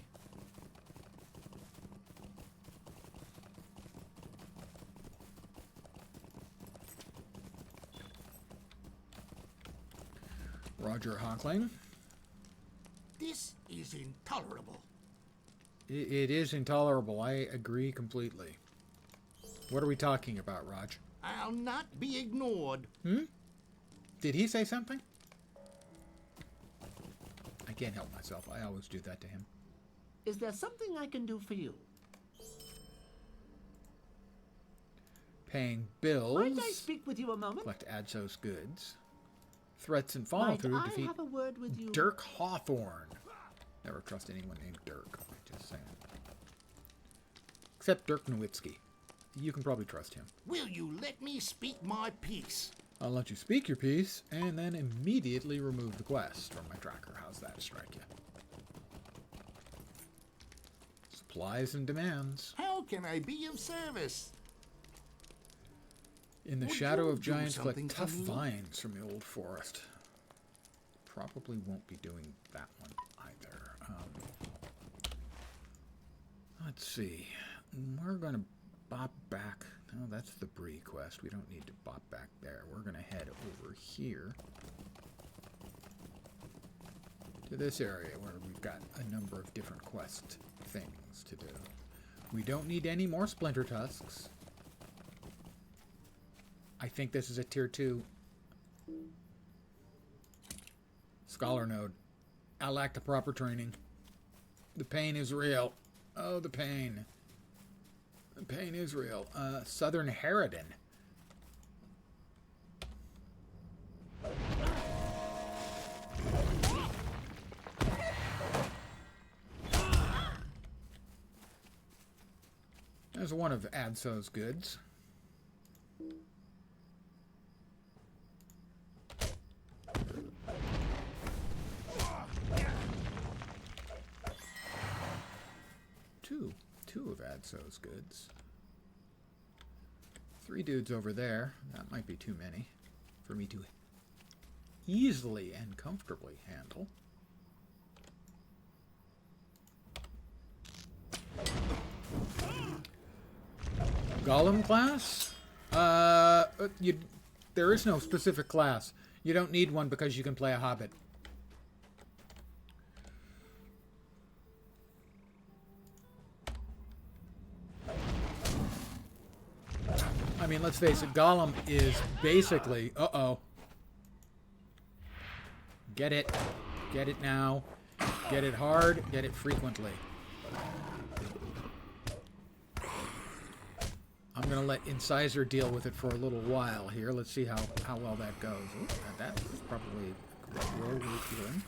Roger Hockling. This is intolerable. It is intolerable. I agree completely. What are we talking about, Raj? I'll not be ignored. Did he say something? I can't help myself. I always do that to him. Is there something I can do for you? Paying bills. Might I speak with you a moment? Collect Adso's goods. Threats and follow through. Might I Defeat have a word with you? Dirk Hawthorne. Never trust anyone named Dirk. Just saying. Except Dirk Nowitzki. You can probably trust him. Will you let me speak my piece? I'll let you speak your piece, and then immediately remove the quest from my tracker. How's that strike you? Supplies and demands. How can I be of service? In the Would shadow you of do giants, something collect for tough me? vines from the old forest. Probably won't be doing that one either. Let's see. We're going to bop back. No, that's the Bree quest. We don't need to bop back there. We're going to head over here to this area where we've got a number of different quest things to do. We don't need any more Splinter Tusks. I think this is a tier 2 Scholar node. I lack the proper training. The pain is real. Oh, the pain. The pain is real. Southern Harridan. There's one of Adso's goods. 2 of Adso's goods. 3 dudes over there. That might be too many for me to easily and comfortably handle. Golem class? There is no specific class. You don't need one because you can play a hobbit. I mean, let's face it, Golem is basically... Uh-oh. Get it. Get it now. Get it hard. Get it frequently. I'm going to let Incisor deal with it for a little while here. Let's see how well that goes. Ooh, that's probably a correct roll we're doing.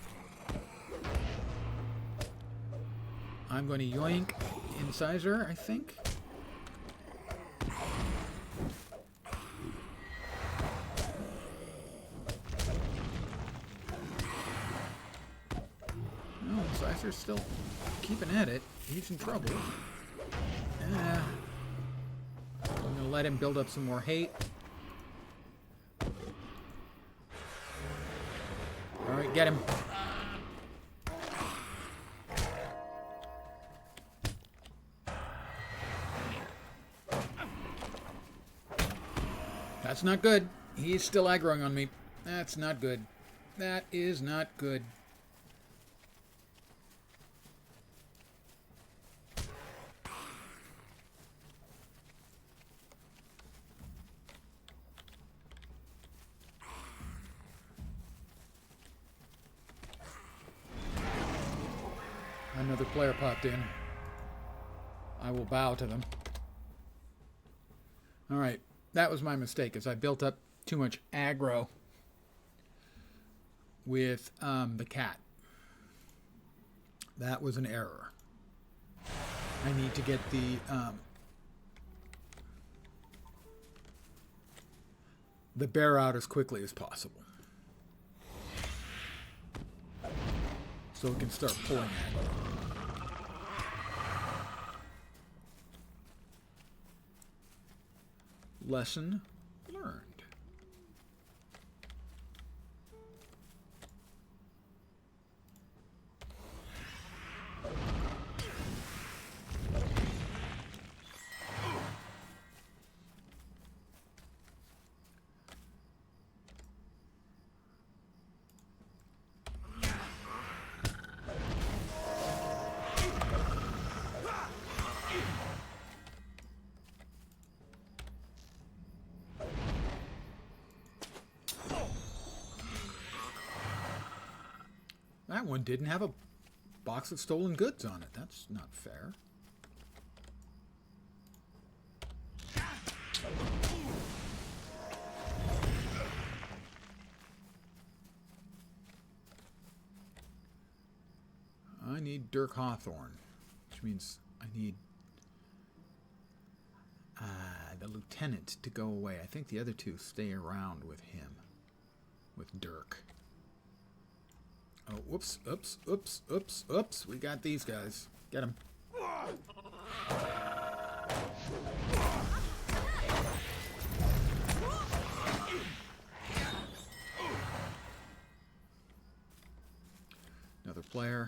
I'm going to yoink Incisor, I think. No, Incisor's still keeping at it. He's in trouble. I'm going to let him build up some more hate. Alright, get him. That's not good. He's still aggroing on me. That's not good. That is not good. Another player popped in. I will bow to them. Alright, that was my mistake, as I built up too much aggro with the cat. That was an error. I need to get the bear out as quickly as possible, so we can start pulling aggro. Lesson learned. That one didn't have a box of stolen goods on it. That's not fair. I need Dirk Hawthorne, which means I need the lieutenant to go away. I think the other two stay around with him, with Dirk. Oh, whoops, oops, oops, oops, oops. We got these guys. Get them. Another player.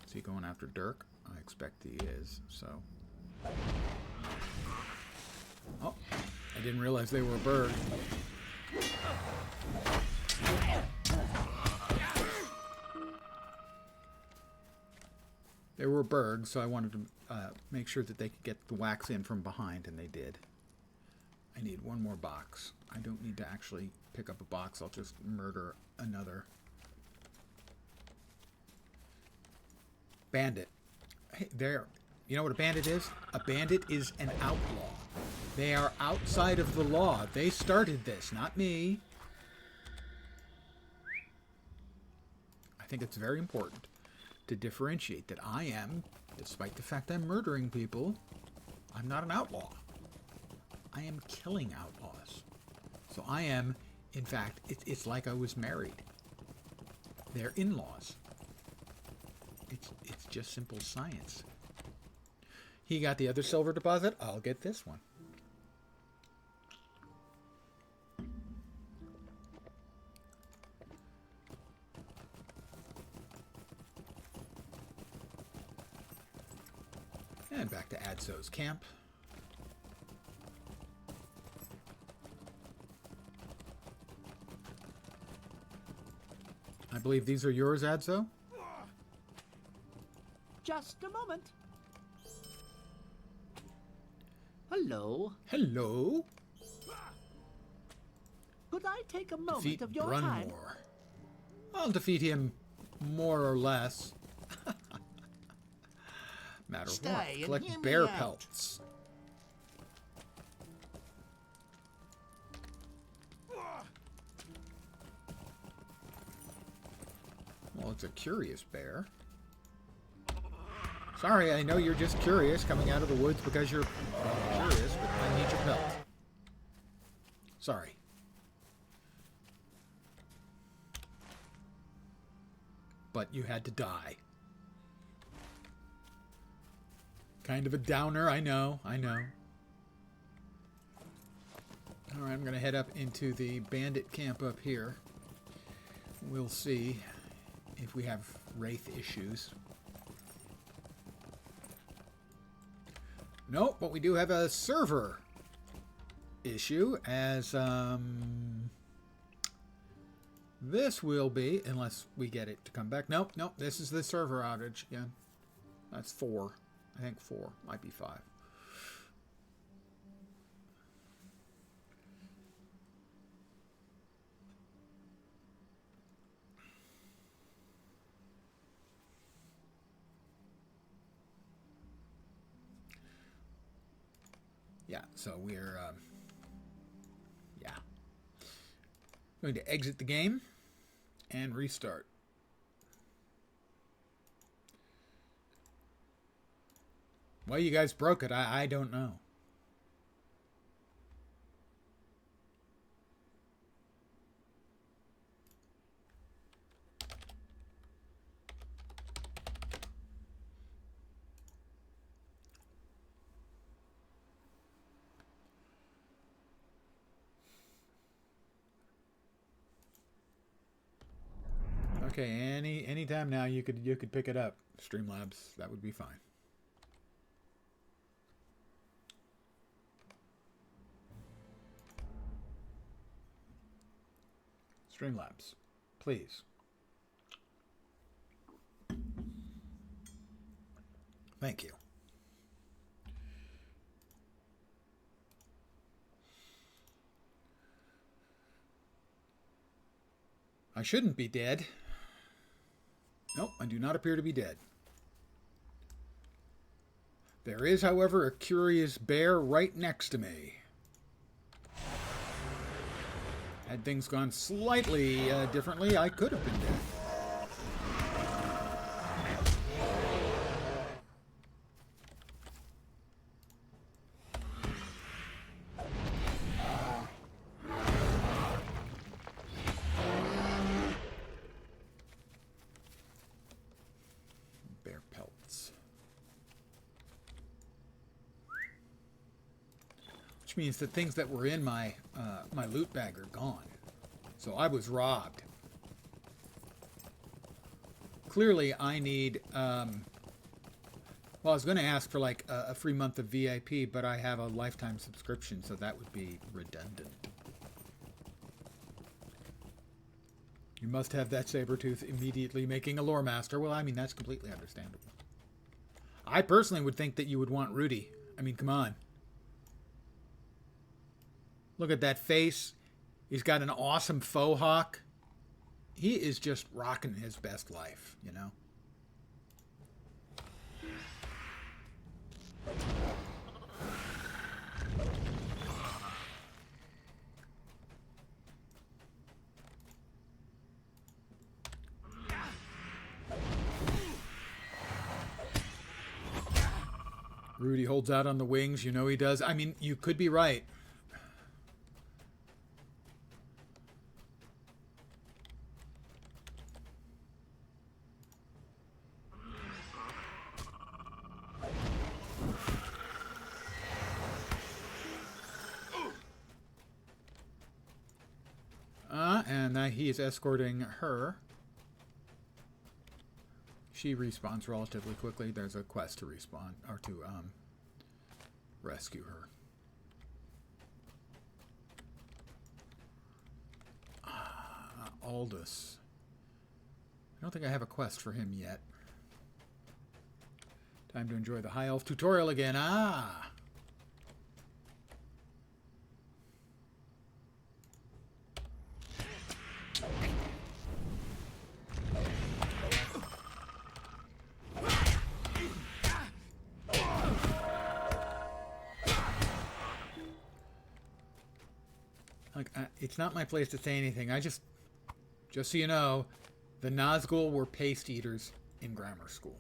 Is he going after Dirk? I expect he is, so... Oh, I didn't realize they were a bird. They were a bird, so I wanted to make sure that they could get the wax in from behind, and they did. I need one more box. I don't need to actually pick up a box. I'll just murder another bandit. Hey, there. You know what a bandit is? A bandit is an outlaw. They are outside of the law. They started this, not me. I think it's very important to differentiate that I am, despite the fact I'm murdering people, I'm not an outlaw. I am killing outlaws. So I am In fact, it's like I was married. They're in-laws. It's just simple science. He got the other silver deposit. I'll get this one. And back to Adso's camp. I believe these are yours, Adso? Just a moment. Hello. Hello. Could I take a moment Defeat of your time? Brunmore. I'll defeat him more or less. Matter of Stay what? and Collect hear me bear out. pelts. Well, it's a curious bear. Sorry, I know you're just curious, coming out of the woods because you're curious, but I need your pelt. Sorry. But you had to die. Kind of a downer, I know, I know. Alright, I'm going to head up into the bandit camp up here. We'll see if we have wraith issues. Nope, but we do have a server issue, as this will be, unless we get it to come back. Nope, nope, this is the server outage again. That's 4. I think 4. Might be 5. Yeah, so we're, yeah. Going to exit the game and restart. Well, you guys broke it. I don't know. Okay, anytime now you could pick it up, Streamlabs. That would be fine. Streamlabs, please. Thank you. I shouldn't be dead. Nope, I do not appear to be dead. There is, however, a curious bear right next to me. Had things gone slightly differently, I could have been dead. Bear pelts. Which means that things that were in my my loot bag are gone. So I was robbed. Clearly, I need. Well, I was going to ask for like a free month of VIP, but I have a lifetime subscription, so that would be redundant. You must have that saber-tooth immediately making a lore master. Well, I mean, that's completely understandable. I personally would think that you would want Rudy. I mean, come on. Look at that face. He's got an awesome faux hawk. He is just rocking his best life, you know? Rudy holds out on the wings. You know he does. I mean, you could be right. he is escorting her. She respawns relatively quickly. There's a quest to respawn, or to rescue her. Aldous. I don't think I have a quest for him yet. Time to enjoy the High Elf tutorial again. Ah! Like, it's not my place to say anything. I just so you know, the Nazgul were paste eaters in grammar school.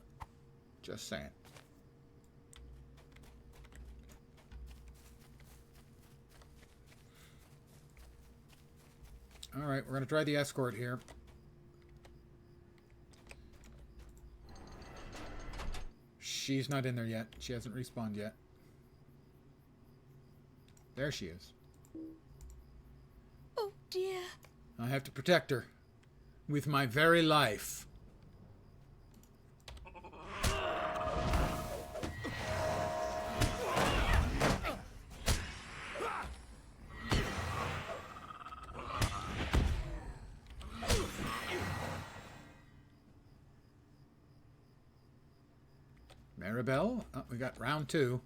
Just saying. Alright, we're going to try the escort here. She's not in there yet. She hasn't respawned yet. There she is. Oh dear. I have to protect her. With my very life. Maribel? Oh, we got round 2.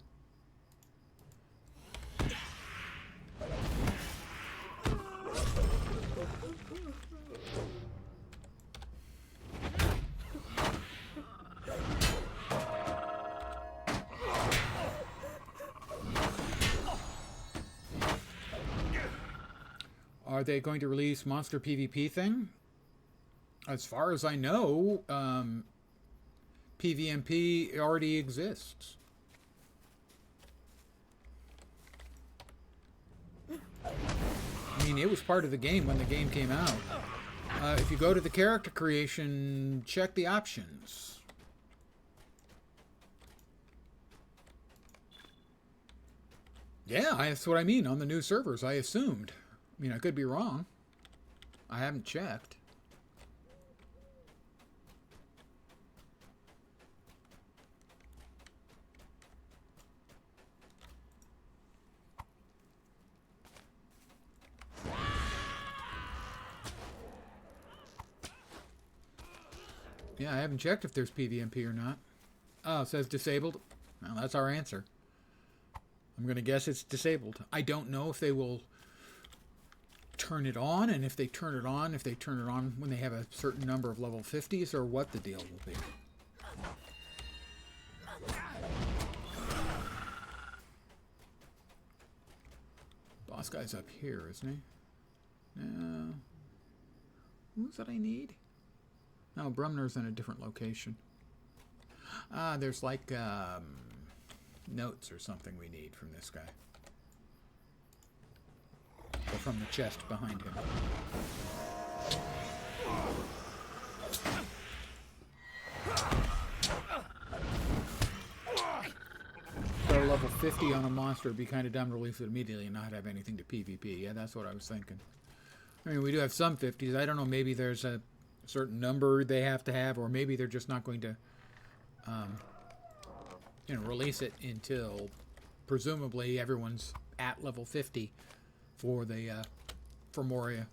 Are they going to release monster PvP thing? As far as I know, PvMP already exists. I mean, it was part of the game when the game came out. If you go to the character creation, check the options. Yeah, that's what I mean. On the new servers, I assumed. I mean, I could be wrong. I haven't checked. Yeah, I haven't checked if there's PvMP or not. Oh, it says disabled. Well, that's our answer. I'm going to guess it's disabled. I don't know if they will turn it on, and if they turn it on, when they have a certain number of level 50s, or what the deal will be. Boss guy's up here, isn't he? No. Who's that I need? No, Brumner's in a different location. Ah, there's like notes or something we need from this guy. Or from the chest behind him. So level 50 on a monster would be kind of dumb to release it immediately and not have anything to PvP. Yeah, that's what I was thinking. I mean, we do have some 50s. I don't know, maybe there's a certain number they have to have, or maybe they're just not going to release it until presumably everyone's at level 50 for the for Moria.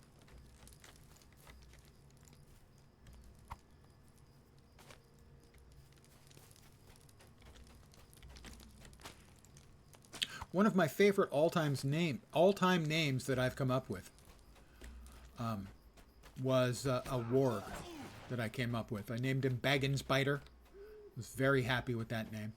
One of my favorite all-time names that I've come up with was a warg that I came up with. I named him Baggins Biter. Was very happy with that name.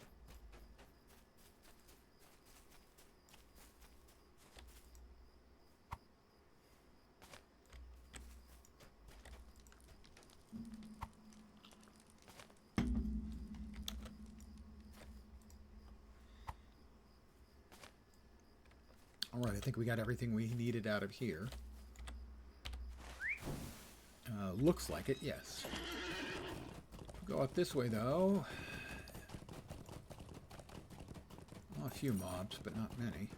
All right, I think we got everything we needed out of here. Looks like it, yes. Go up this way, though. Well, a few mobs, but not many.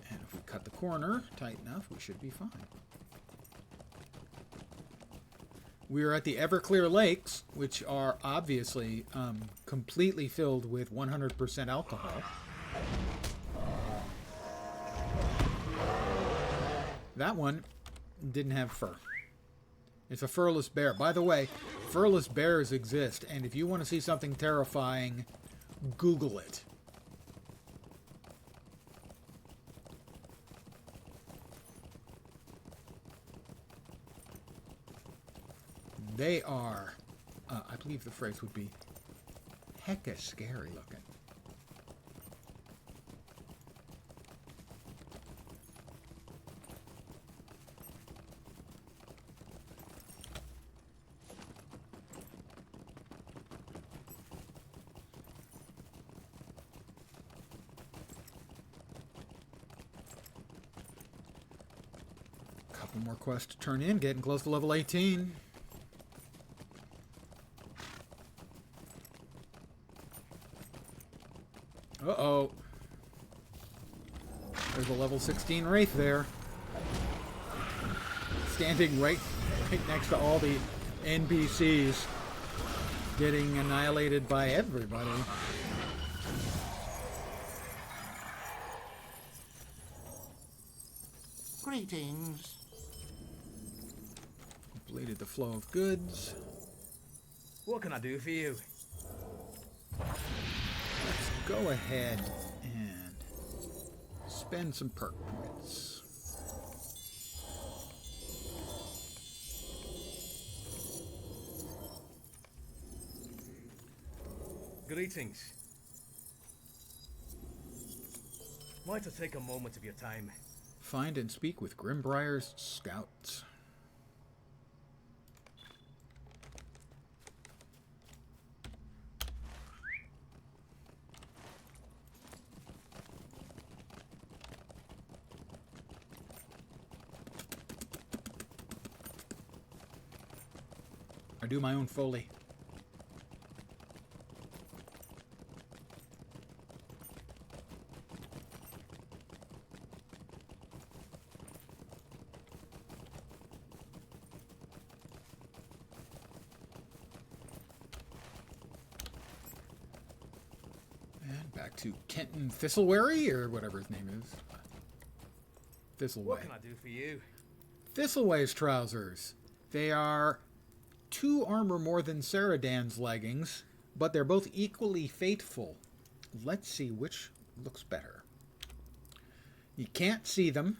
And if we cut the corner tight enough, we should be fine. We are at the Everclear Lakes, which are obviously completely filled with 100% alcohol. That one didn't have fur. It's a furless bear. By the way, furless bears exist, and if you want to see something terrifying, Google it. They are, I believe the phrase would be, hecka scary looking. Couple more quests to turn in, getting close to level 18. Uh-oh. There's a level 16 Wraith there. Standing right next to all the NPCs. Getting annihilated by everybody. Greetings. Completed the flow of goods. What can I do for you? Let's go ahead and spend some perk points. Greetings. I'd like to take a moment of your time. Find and speak with Grimbriar's scouts. I do my own Foley. And back to Kenton Thistleberry, or whatever his name is. Thistleway. What can I do for you? Thistleway's trousers. They are 2 armor more than Saradan's leggings, but they're both equally faithful. Let's see which looks better. You can't see them,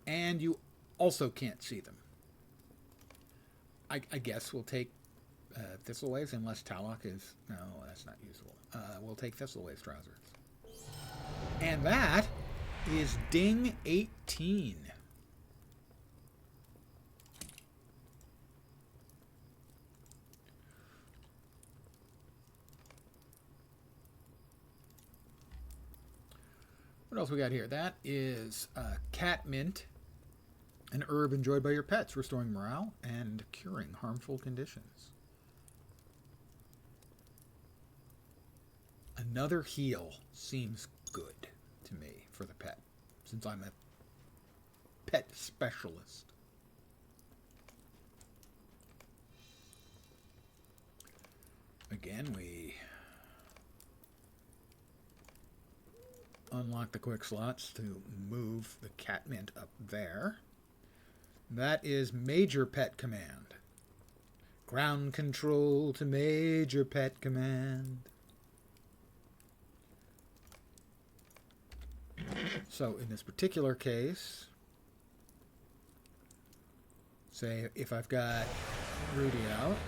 and you also can't see them. I guess we'll take Thistleway's, unless Talok is... No, that's not usable. We'll take Thistleway's trousers. And that is Ding 18. What else we got here? That is cat mint, an herb enjoyed by your pets, restoring morale and curing harmful conditions. Another heal seems good to me for the pet, since I'm a pet specialist. Again, we unlock the quick slots to move the cat mint up there. That is Major Pet Command. Ground control to Major Pet Command. So in this particular case, say if I've got Rudy out,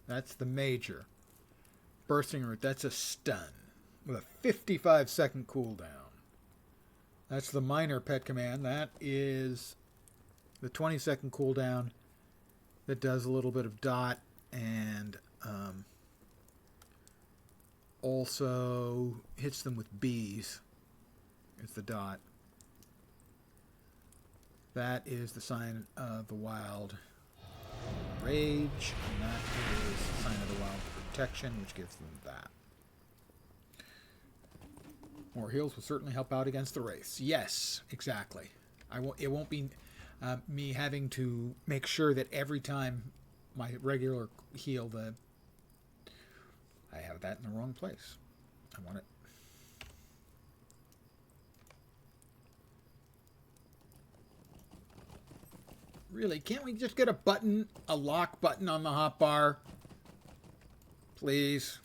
that's the Major. Bursting Root, that's a stun with a 55-second cooldown. That's the Minor Pet Command. That is the 20-second cooldown that does a little bit of dot and also hits them with bees. It's the dot. That is the Sign of the Wild Rage, and that is Sign of the Wild Protection, which gives them that. More heals will certainly help out against the Wraiths. Yes, exactly. It won't be. Me having to make sure that every time my regular heal, I have that in the wrong place. I want it. Really, can't we just get a lock button on the hotbar? Please.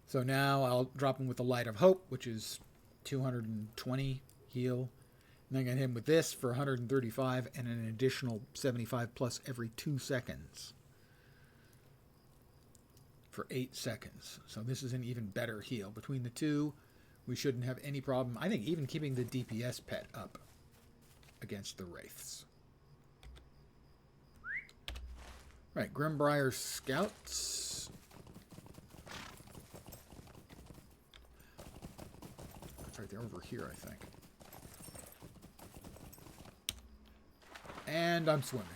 So now I'll drop him with the Light of Hope, which is 220 heal. And then I can hit him with this for 135 and an additional 75 plus every 2 seconds. For 8 seconds. So this is an even better heal. Between the two, we shouldn't have any problem. I think even keeping the DPS pet up against the Wraiths. Right, Grimbriar Scouts. That's right, they're over here, I think. And I'm swimming.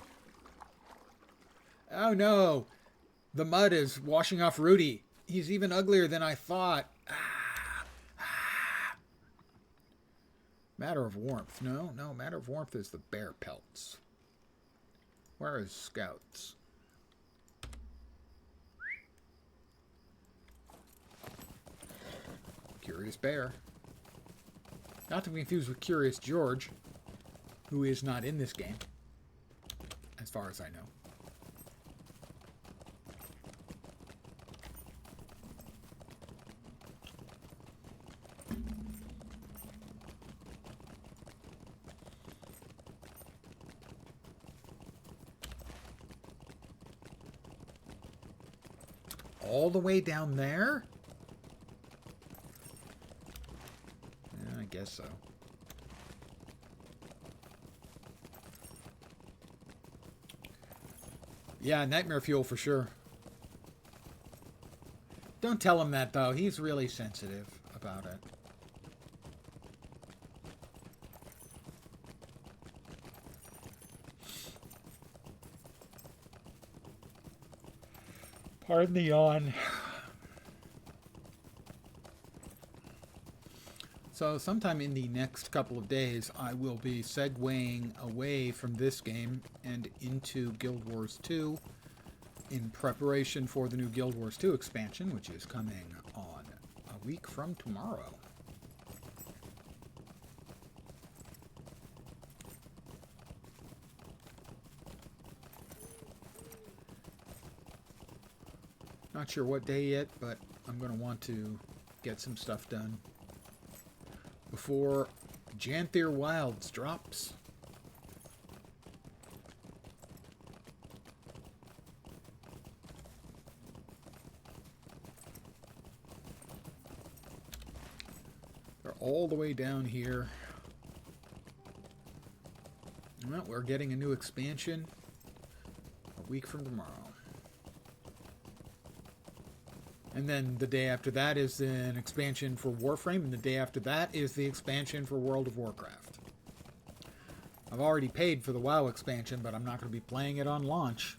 Oh no! The mud is washing off Rudy. He's even uglier than I thought. Matter of Warmth. No, Matter of Warmth is the bear pelts. Where is Scouts? Curious Bear. Not to be confused with Curious George, who is not in this game, as far as I know. All the way down there? Yeah, I guess so. Yeah, nightmare fuel for sure. Don't tell him that, though. He's really sensitive about it. Pardon the yawn. So sometime in the next couple of days, I will be segueing away from this game and into Guild Wars 2 in preparation for the new Guild Wars 2 expansion, which is coming on a week from tomorrow. Not sure what day yet, but I'm going to want to get some stuff done before Janthier Wilds drops. They're all the way down here. Well, we're getting a new expansion a week from tomorrow. And then the day after that is an expansion for Warframe, and the day after that is the expansion for World of Warcraft. I've already paid for the WoW expansion, but I'm not going to be playing it on launch.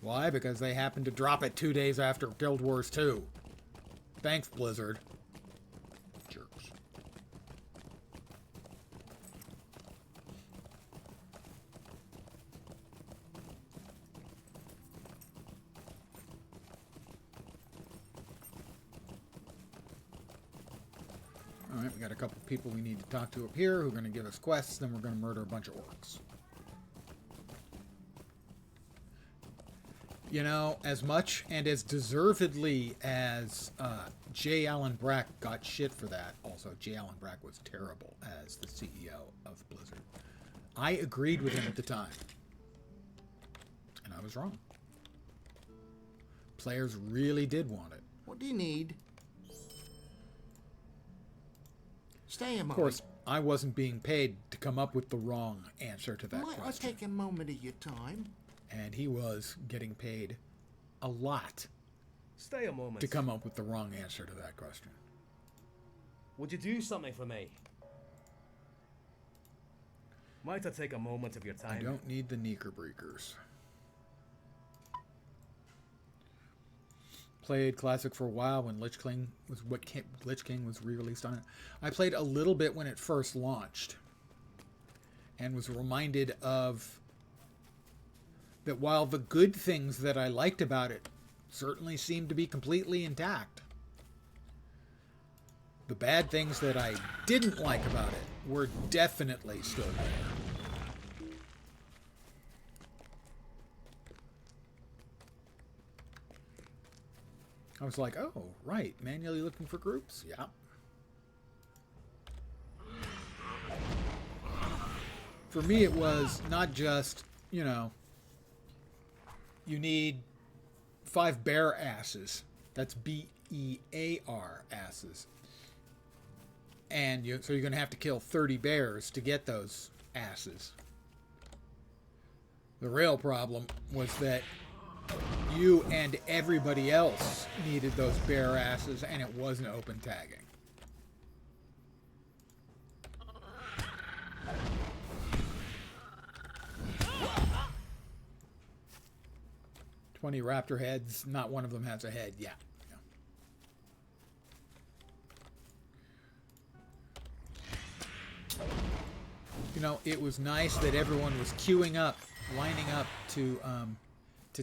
Why? Because they happened to drop it 2 days after Guild Wars 2. Thanks, Blizzard. Jerks. Alright, we got a couple people we need to talk to up here who are going to give us quests, then we're going to murder a bunch of orcs. You know, as much and as deservedly as J. Allen Brack got shit for that, also J. Allen Brack was terrible as the CEO of Blizzard. I agreed with him at the time. And I was wrong. Players really did want it. What do you need? Stay a moment. Of course, I wasn't being paid to come up with the wrong answer to that Might I question. take a moment of your time? And he was getting paid a lot Stay a moment. to come up with the wrong answer to that question. Would you do something for me? Might I take a moment of your time? I don't need the Knickerbreakers. played Classic for a while when Lich King was re-released on it. I played a little bit when it first launched, and was reminded of that while the good things that I liked about it certainly seemed to be completely intact, the bad things that I didn't like about it were definitely still there. I was like, oh, right, manually looking for groups? Yeah. For me, it was not just, you know, you need 5 bear asses. That's B-E-A-R asses. And so you're going to have to kill 30 bears to get those asses. The real problem was that you and everybody else needed those bear asses, and it wasn't open tagging. "20 raptor heads, not one of them has a head." Yeah. You know, it was nice that everyone was queuing up, lining up to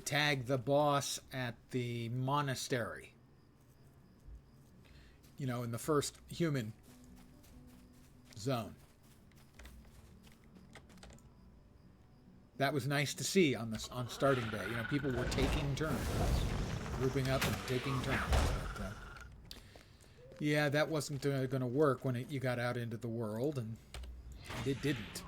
tag the boss at the monastery. You know, in the first human zone. That was nice to see on starting day. You know, people were taking turns, grouping up and taking turns. But, yeah, that wasn't going to work when you got out into the world, and it didn't.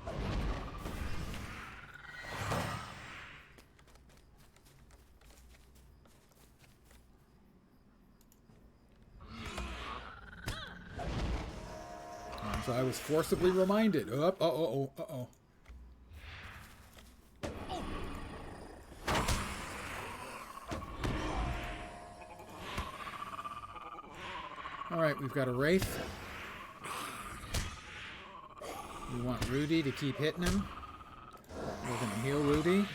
And so I was forcibly reminded. Uh-oh. Alright, we've got a Wraith. We want Rudy to keep hitting him. We're going to heal Rudy.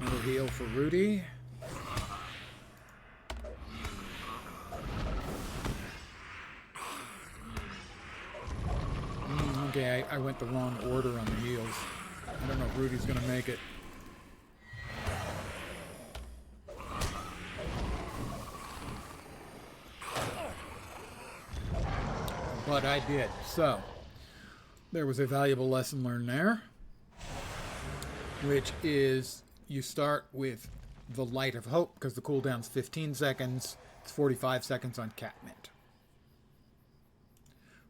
Another heal for Rudy. Okay, I went the wrong order on the heals. I don't know if Rudy's going to make it. But I did. So, there was a valuable lesson learned there, which is you start with the Light of Hope because the cooldown's 15 seconds. It's 45 seconds on Catmint.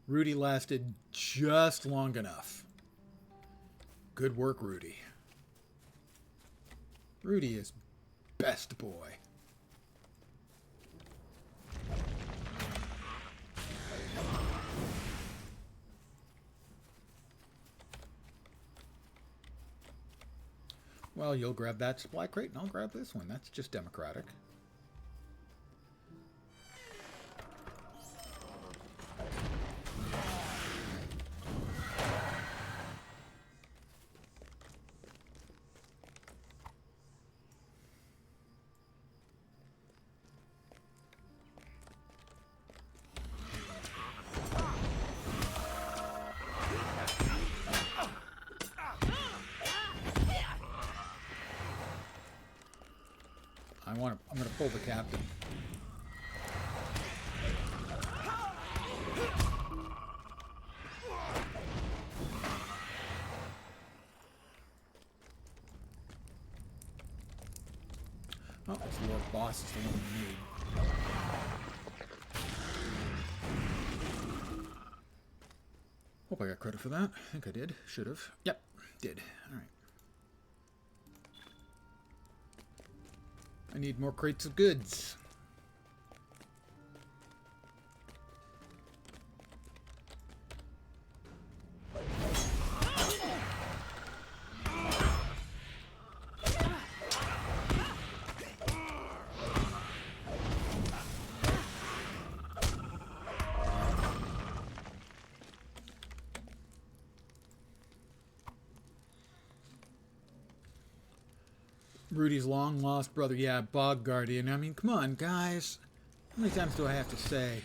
Rudy lasted just long enough. Good work, Rudy. Rudy is best boy. Well, you'll grab that supply crate and I'll grab this one. That's just democratic. I'm going to pull the captain. Oh, it's the Lord Boss is the one we need. Hope I got credit for that. I think I did. Should have. Yep, did. All right. I need more crates of goods. Rudy's long lost brother. Yeah, Bog Guardian. I mean, come on, guys. How many times do I have to say?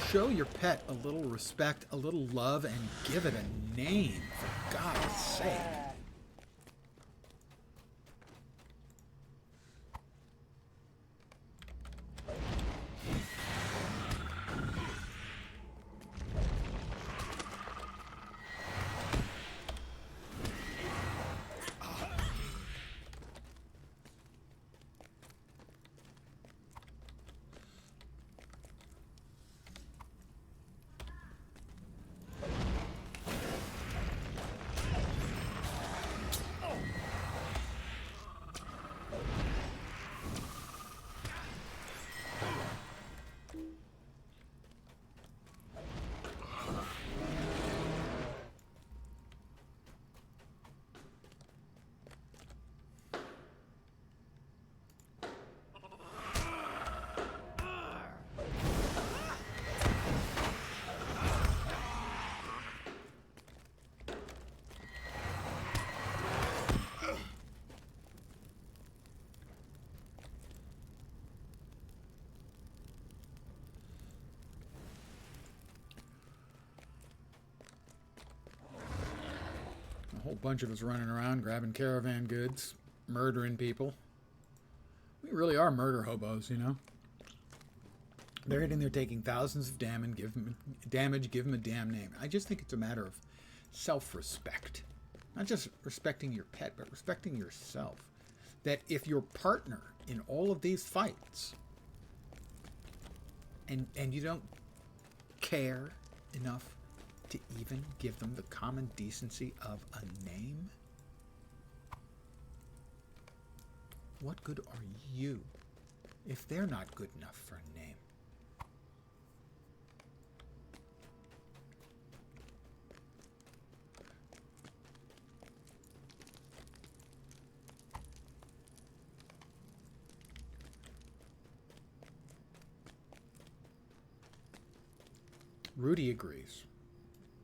Show your pet a little respect, a little love, and give it a name, for God's sake. A whole bunch of us running around grabbing caravan goods, murdering people. We really are murder hobos, you know? They're in there taking thousands of damage, give them a damn name. I just think it's a matter of self-respect. Not just respecting your pet, but respecting yourself. That if your partner in all of these fights, and you don't care enough to even give them the common decency of a name, what good are you if they're not good enough for a name? Rudy agrees.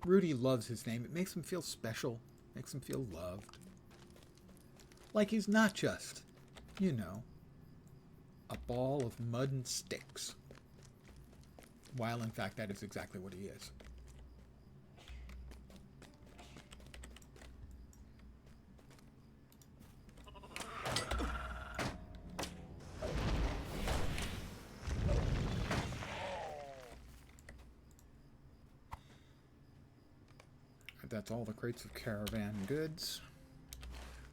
Rudy loves his name. It makes him feel special, makes him feel loved. Like he's not just, you know, a ball of mud and sticks. While in fact that is exactly what he is. That's all the crates of caravan goods.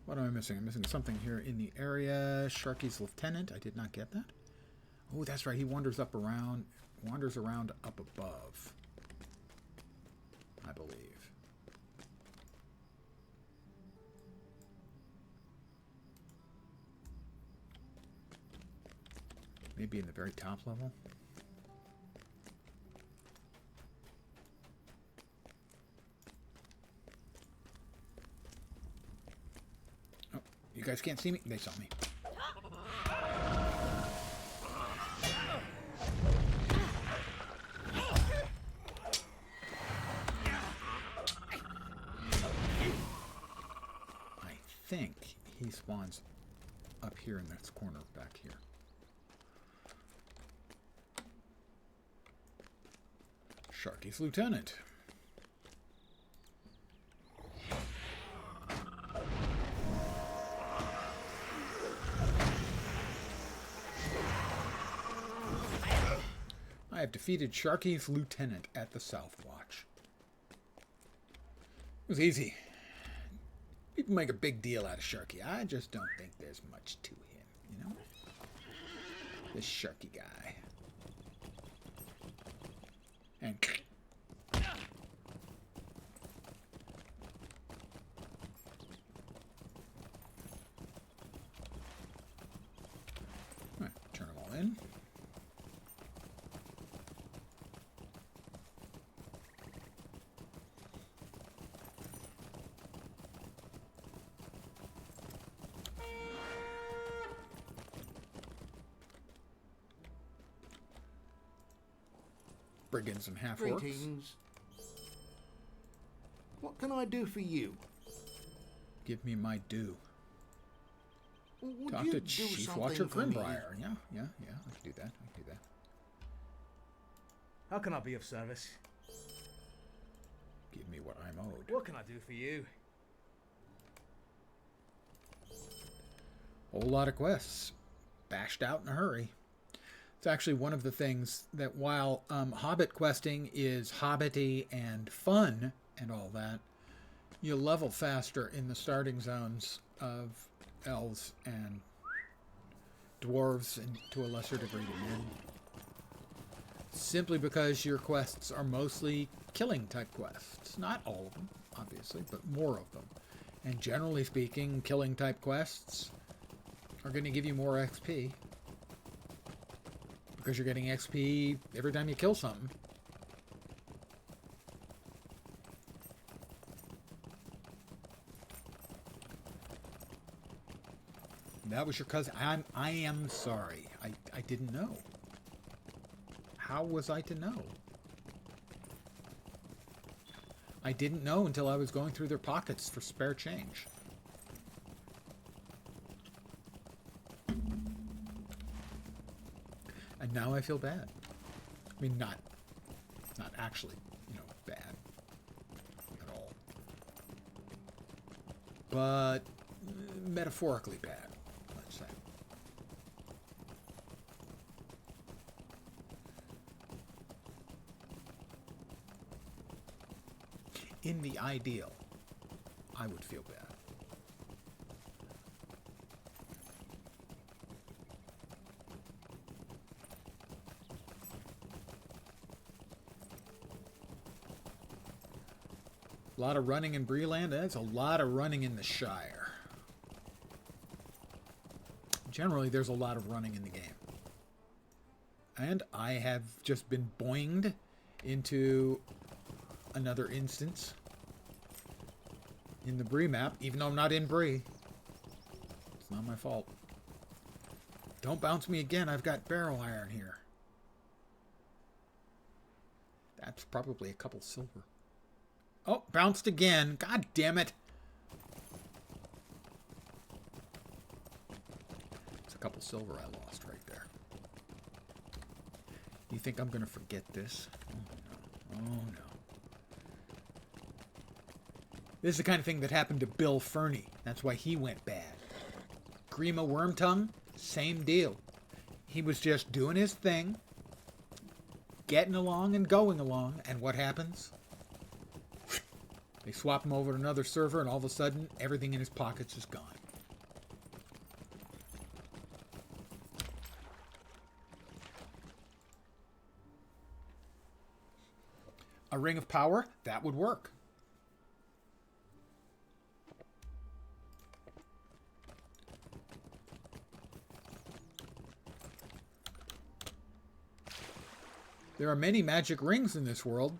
What am I missing? I'm missing something here in the area. Sharky's lieutenant. I did not get that. Oh, that's right. He wanders around up above, I believe. Maybe in the very top level. You guys can't see me? They saw me. I think he spawns up here in this corner back here. Sharky's lieutenant. I have defeated Sharky's lieutenant at the South Watch. It was easy. People make a big deal out of Sharky. I just don't think there's much to him, you know? This Sharky guy. And... Alright, turn them all in. Bring in some half-orcs. Greetings. What can I do for you? Give me my due. Would Talk you to do Chief something Watcher for me? Grimbriar. Yeah, I can do that. How can I be of service? Give me what I'm owed. What can I do for you? Whole lot of quests. Bashed out in a hurry. It's actually one of the things that while Hobbit questing is hobbity and fun and all that, you level faster in the starting zones of elves and dwarves and to a lesser degree to men. Simply because your quests are mostly killing type quests. Not all of them, obviously, but more of them. And generally speaking, killing type quests are going to give you more XP. Because you're getting XP every time you kill something. That was your cousin. I am sorry. I didn't know. How was I to know? I didn't know until I was going through their pockets for spare change. And now I feel bad. I mean, not actually, bad at all. But metaphorically bad, let's say. In the ideal, I would feel bad. A lot of running in Breland. That's a lot of running in the Shire. Generally, there's a lot of running in the game. And I have just been boinged into another instance in the Bree map, even though I'm not in Bree. It's not my fault. Don't bounce me again. I've got barrel iron here. That's probably a couple silver. Oh, bounced again. God damn it. It's a couple silver I lost right there. You think I'm going to forget this? Oh, no. Oh, no. This is the kind of thing that happened to Bill Fernie. That's why he went bad. Grima Wormtongue, same deal. He was just doing his thing, getting along and going along, and what happens? They swap him over to another server, and all of a sudden, everything in his pockets is gone. A ring of power, that would work. There are many magic rings in this world.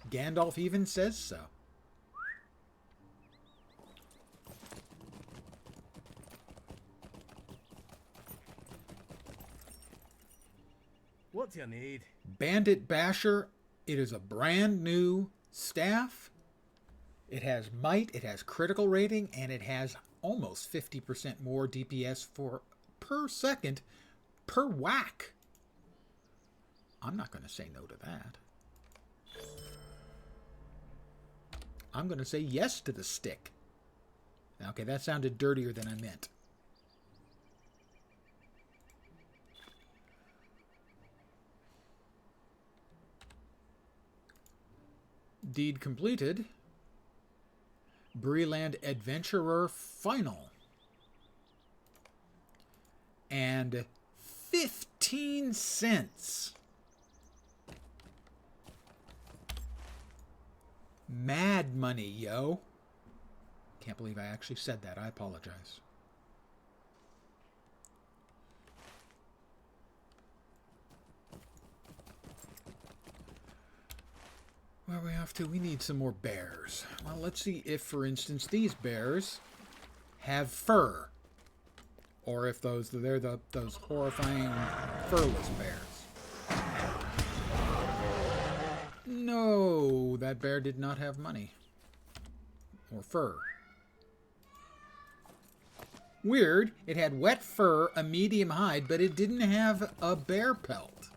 Gandalf even says so. What do you need? Bandit Basher, it is a brand new staff. It has might, it has critical rating, and it has almost 50% more DPS per second per whack. I'm not going to say no to that. I'm going to say yes to the stick. Okay, that sounded dirtier than I meant. Deed completed. Breland Adventurer Final. And 15 cents. Mad money, yo. Can't believe I actually said that. I apologize. Where are we off to? We need some more bears. Well, let's see if, for instance, these bears have fur. Or if those horrifying furless bears. No, that bear did not have money. Or fur. Weird. It had wet fur, a medium hide, but it didn't have a bear pelt.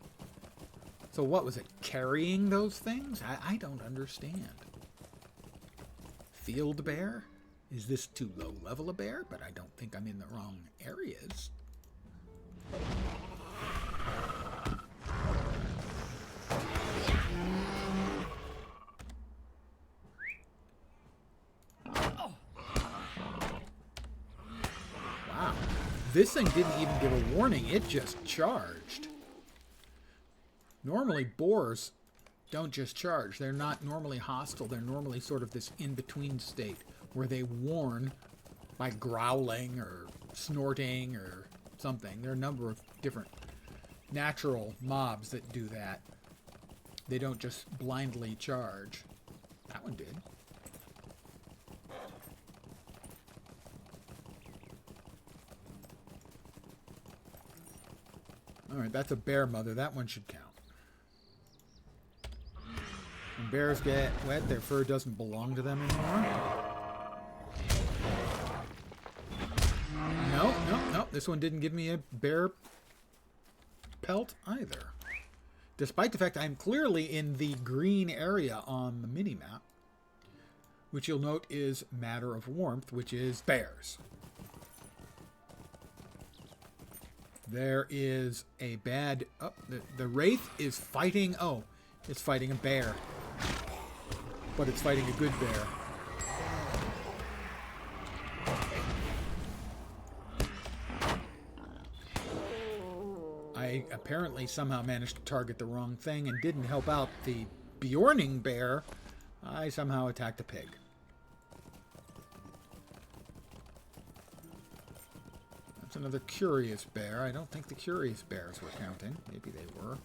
So what was it? Carrying those things? I don't understand. Field bear? Is this too low level a bear? But I don't think I'm in the wrong areas. Wow. This thing didn't even give a warning. It just charged. Normally, boars don't just charge. They're not normally hostile. They're normally sort of this in-between state where they warn by growling or snorting or something. There are a number of different natural mobs that do that. They don't just blindly charge. That one did. Alright, that's a bear mother. That one should count. When bears get wet, their fur doesn't belong to them anymore. No. This one didn't give me a bear pelt either. Despite the fact I'm clearly in the green area on the mini-map, which you'll note is matter of warmth, which is bears. There is a bad... Oh, the Wraith is fighting... Oh, it's fighting a bear. But it's fighting a good bear. I apparently somehow managed to target the wrong thing and didn't help out the Bjorning bear. I somehow attacked a pig. That's another curious bear. I don't think the curious bears were counting. Maybe they were.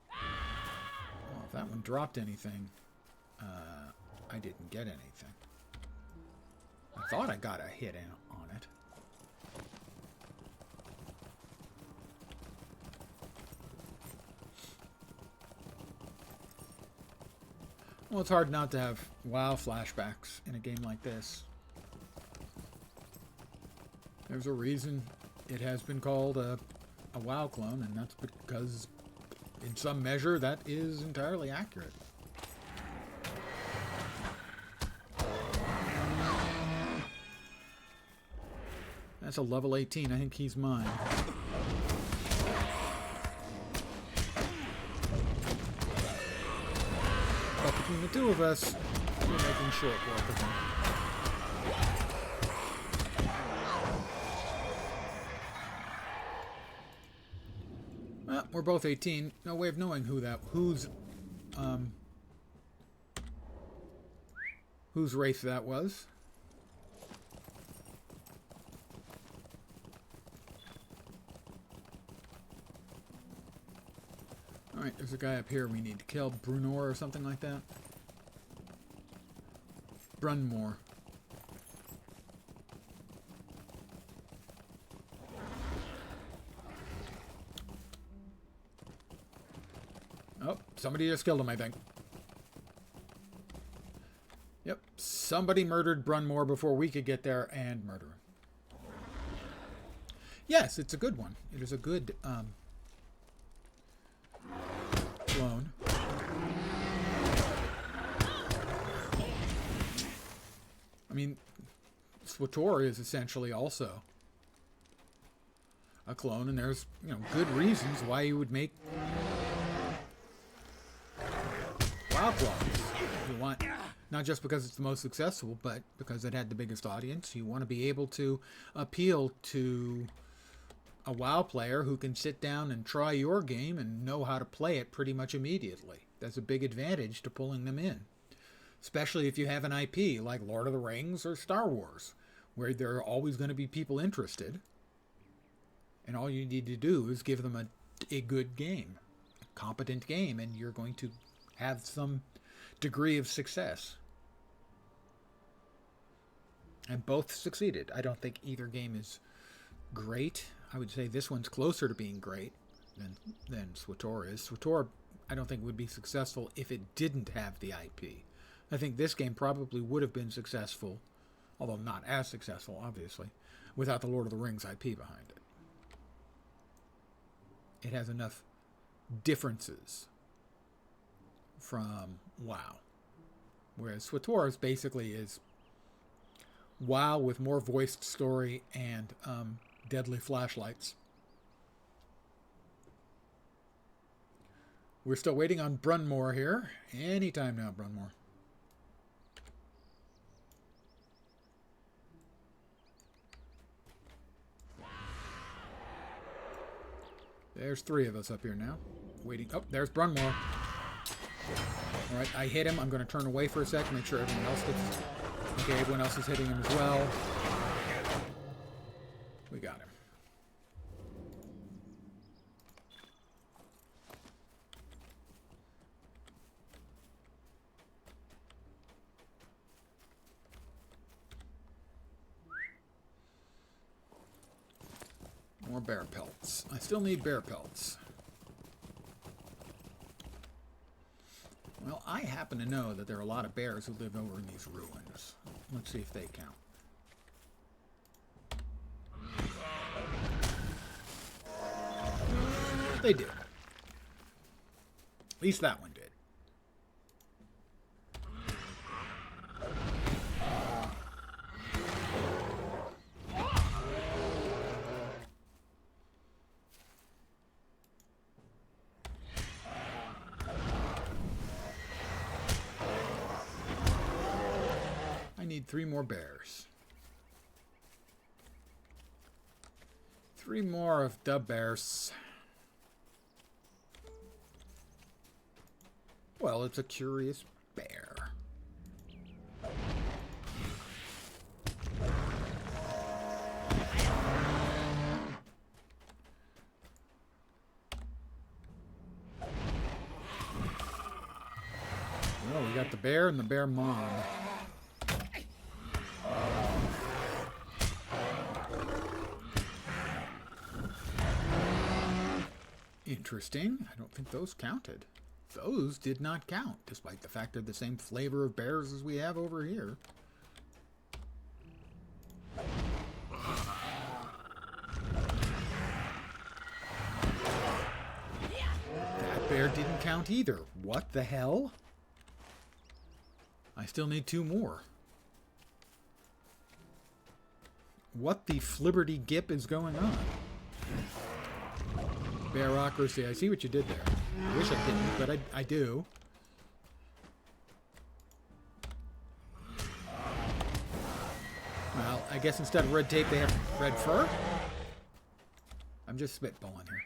Well, if that one dropped anything, I didn't get anything. I thought I got a hit on it. Well, it's hard not to have WoW flashbacks in a game like this. There's a reason it has been called a WoW clone, and that's because, in some measure, that is entirely accurate. That's a level 18. I think he's mine. But between the two of us, we're making short work of him. Well, we're both 18. No way of knowing whose Wraith that was. Alright, there's a guy up here we need to kill. Brunor or something like that. Brunmore. Oh, somebody just killed him, I think. Yep, somebody murdered Brunmore before we could get there and murder him. Yes, it's a good one. It is a good, clone. I mean, SWTOR is essentially also a clone, and there's, good reasons why you would make WoW clones. You want, not just because it's the most successful, but because it had the biggest audience. You want to be able to appeal to a WoW player who can sit down and try your game and know how to play it pretty much immediately. That's a big advantage to pulling them in. Especially if you have an IP like Lord of the Rings or Star Wars, where there are always going to be people interested. And all you need to do is give them a good game, a competent game, and you're going to have some degree of success. And both succeeded. I don't think either game is great. I would say this one's closer to being great than SWTOR is. SWTOR I don't think it would be successful if it didn't have the IP. I think this game probably would have been successful, although not as successful, obviously, without the Lord of the Rings IP behind it. It has enough differences from WoW. Whereas SWTOR's basically is WoW with more voiced story and deadly flashlights. We're still waiting on Brunmore here. Anytime now, Brunmore. There's 3 of us up here now. Waiting. Oh, there's Brunmore. Alright, I hit him. I'm going to turn away for a sec, make sure everyone else gets... Okay, everyone else is hitting him as well. We got him. More bear pelts. I still need bear pelts. Well, I happen to know that there are a lot of bears who live over in these ruins. Let's see if they count. They did. At least that one did. I need 3 more bears. 3 more of the bears. Well, it's a curious bear. Well, we got the bear and the bear mom. Interesting. I don't think those counted. Those did not count, despite the fact they're the same flavor of bears as we have over here. That bear didn't count either. What the hell? I still need 2 more. What the flibberty gip is going on? Bearocracy. I see what you did there. I wish I didn't, but I do. Well, I guess instead of red tape, they have red fur? I'm just spitballing here.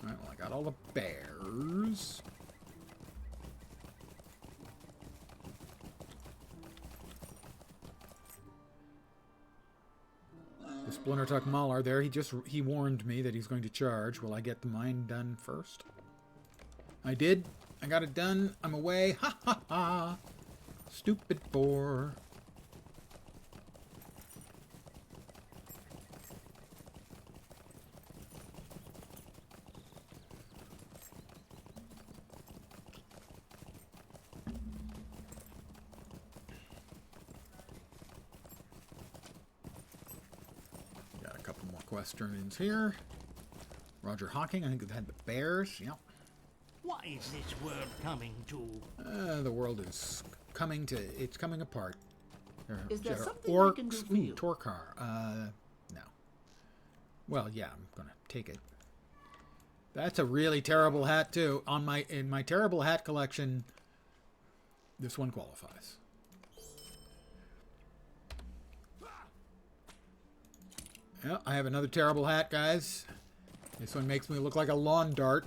Alright, well, I got all the bears. The Splintertuck Mauler there, he warned me that he's going to charge. Will I get the mine done first? I did. I got it done. I'm away. Ha ha ha. Stupid boar. Quest turn-ins here. Roger Hawking, I think they've had the bears. Yep. What is this world coming to? The world is coming to... It's coming apart. Is there something orcs. I can do for you? Torkar. No. Well, yeah, I'm gonna take it. That's a really terrible hat, too. In my terrible hat collection, this one qualifies. Yeah, I have another terrible hat, guys. This one makes me look like a lawn dart.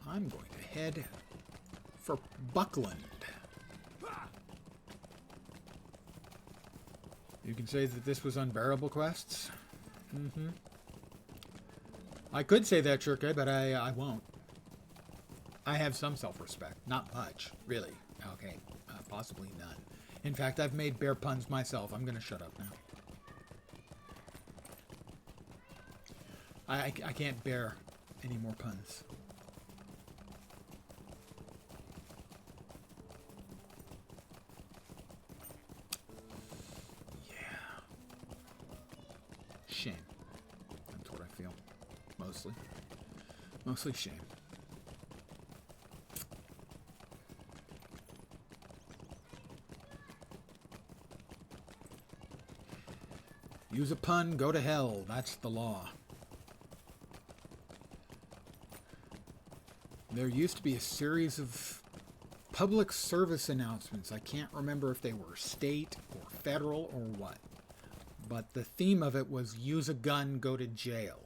I'm going to head for Buckland. You can say that this was unbearable quests. I could say that, Shirka, but I won't. I have some self-respect. Not much, really. Okay, possibly none. In fact, I've made bear puns myself. I'm going to shut up now. I can't bear any more puns. Yeah. Shame. That's what I feel. Mostly. Mostly shame. Use a pun, go to hell. That's the law. There used to be a series of public service announcements. I can't remember if they were state or federal or what. But the theme of it was use a gun, go to jail.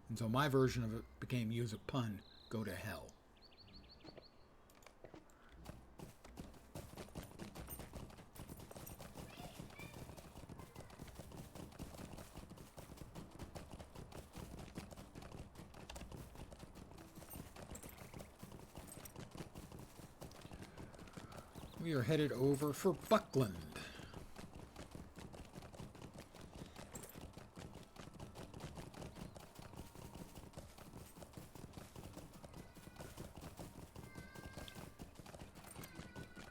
And so my version of it became use a pun, go to hell. We are headed over for Buckland.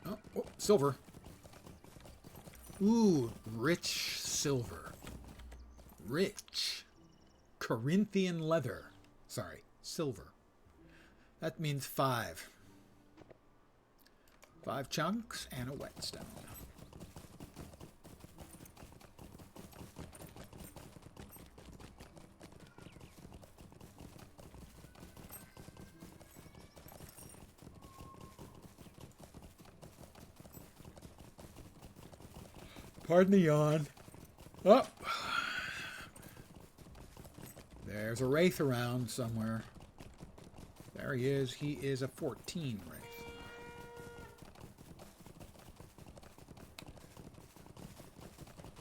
Oh, silver. Ooh, rich silver. Rich. Corinthian leather. Sorry, silver. That means 5. 5 chunks and a whetstone. Pardon the yawn. Oh! There's a wraith around somewhere. There he is. He is a 14 wraith.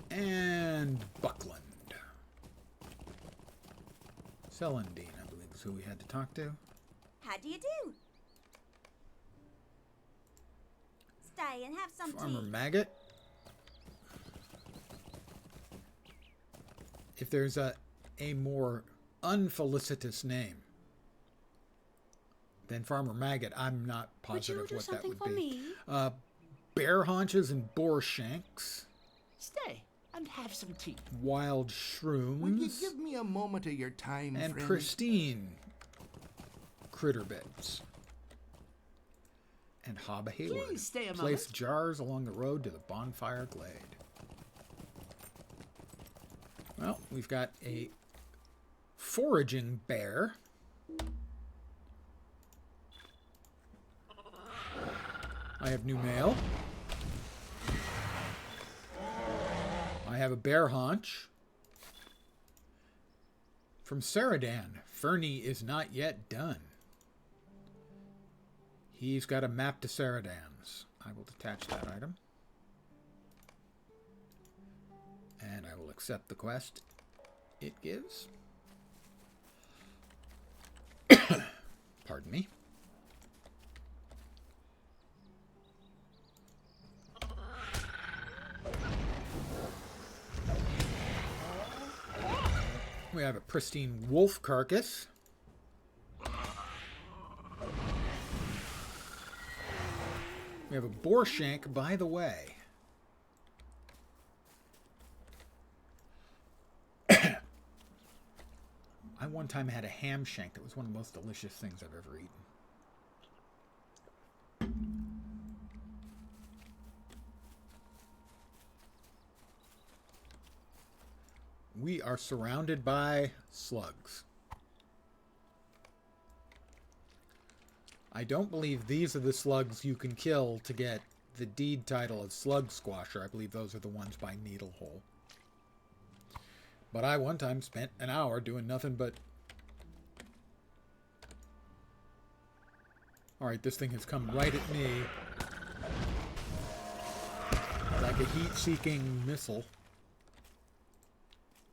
And Buckland. Celandine, I believe, is who we had to talk to. How do you do? Stay and have some Farmer tea. Maggot. If there's a more unfelicitous name than Farmer Maggot, I'm not positive Would you do what that something would for be. me? Bear haunches and boar shanks. Stay and have some tea. Wild shrooms. Will you give me a moment of your time, and friend? pristine critter bits. And Hob Hayward. Please stay a Place moment. jars along the road to the bonfire glade. Well, we've got a foraging bear. I have new mail. I have a bear haunch. From Saradan, Fernie is not yet done. He's got a map to Saradan's. I will detach that item. And I will accept the quest it gives. Pardon me. We have a pristine wolf carcass. We have a boar shank, by the way. I one time had a ham shank that was one of the most delicious things I've ever eaten. We are surrounded by slugs. I don't believe these are the slugs you can kill to get the deed title of Slug Squasher. I believe those are the ones by Needlehole. But I one time spent an hour doing nothing but... Alright, this thing has come right at me. Like a heat-seeking missile.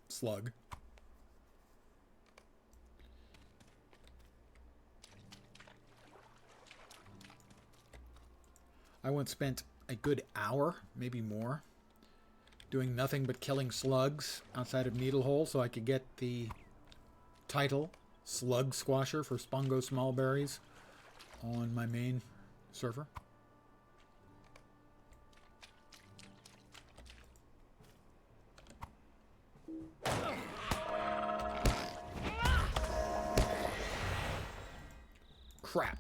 Slug. I once spent a good hour, maybe more, doing nothing but killing slugs outside of Needlehole so I could get the title, Slug Squasher for Spungo Smallberries, on my main server. Crap.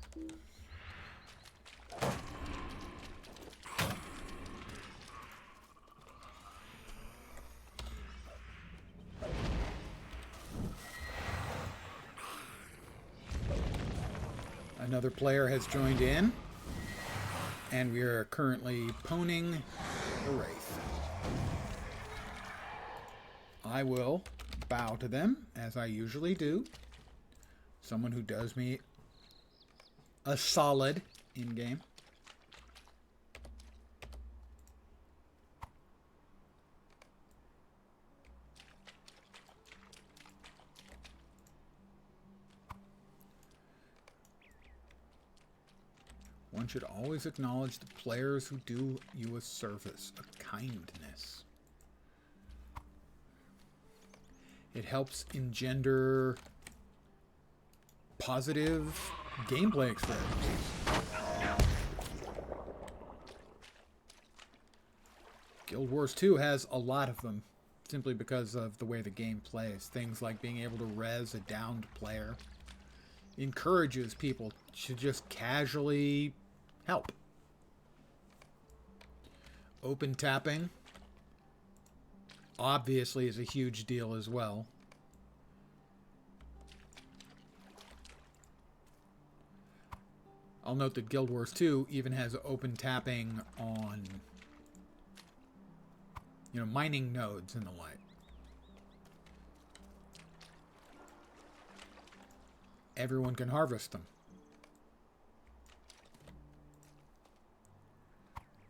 Another player has joined in, and we are currently poning the Wraith. I will bow to them, as I usually do. Someone who does me a solid in-game. One should always acknowledge the players who do you a service, a kindness. It helps engender positive gameplay experiences. Guild Wars 2 has a lot of them, simply because of the way the game plays. Things like being able to res a downed player encourages people to just casually help. Open tapping obviously is a huge deal as well. I'll note that Guild Wars 2 even has open tapping on, mining nodes and the like. Everyone can harvest them.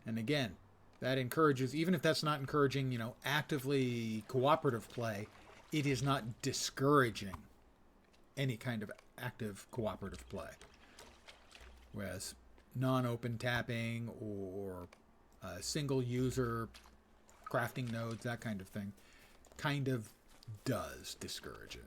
And again, that encourages, even if that's not encouraging, actively cooperative play, it is not discouraging any kind of active cooperative play. Whereas non-open tapping or single user crafting nodes, that kind of thing, kind of does discourage it.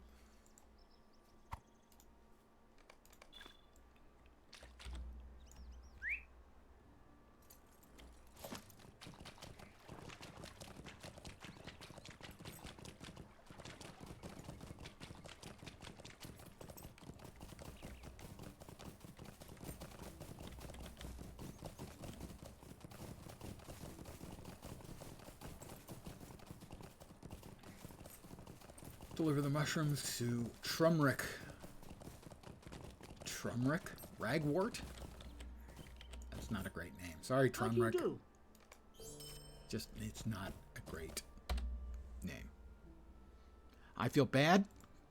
Deliver the mushrooms to Trumrick. Trumrick? Ragwort? That's not a great name. Sorry, How do you Trumrick. do? Just, it's not a great name. I feel bad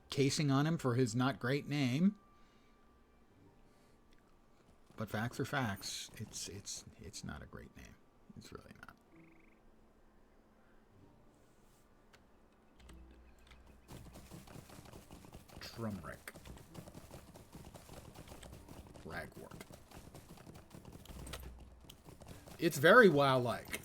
casing on him for his not great name. But facts are facts. It's not a great name. It's really not. Trumrick. Ragwort. It's very WoW-like.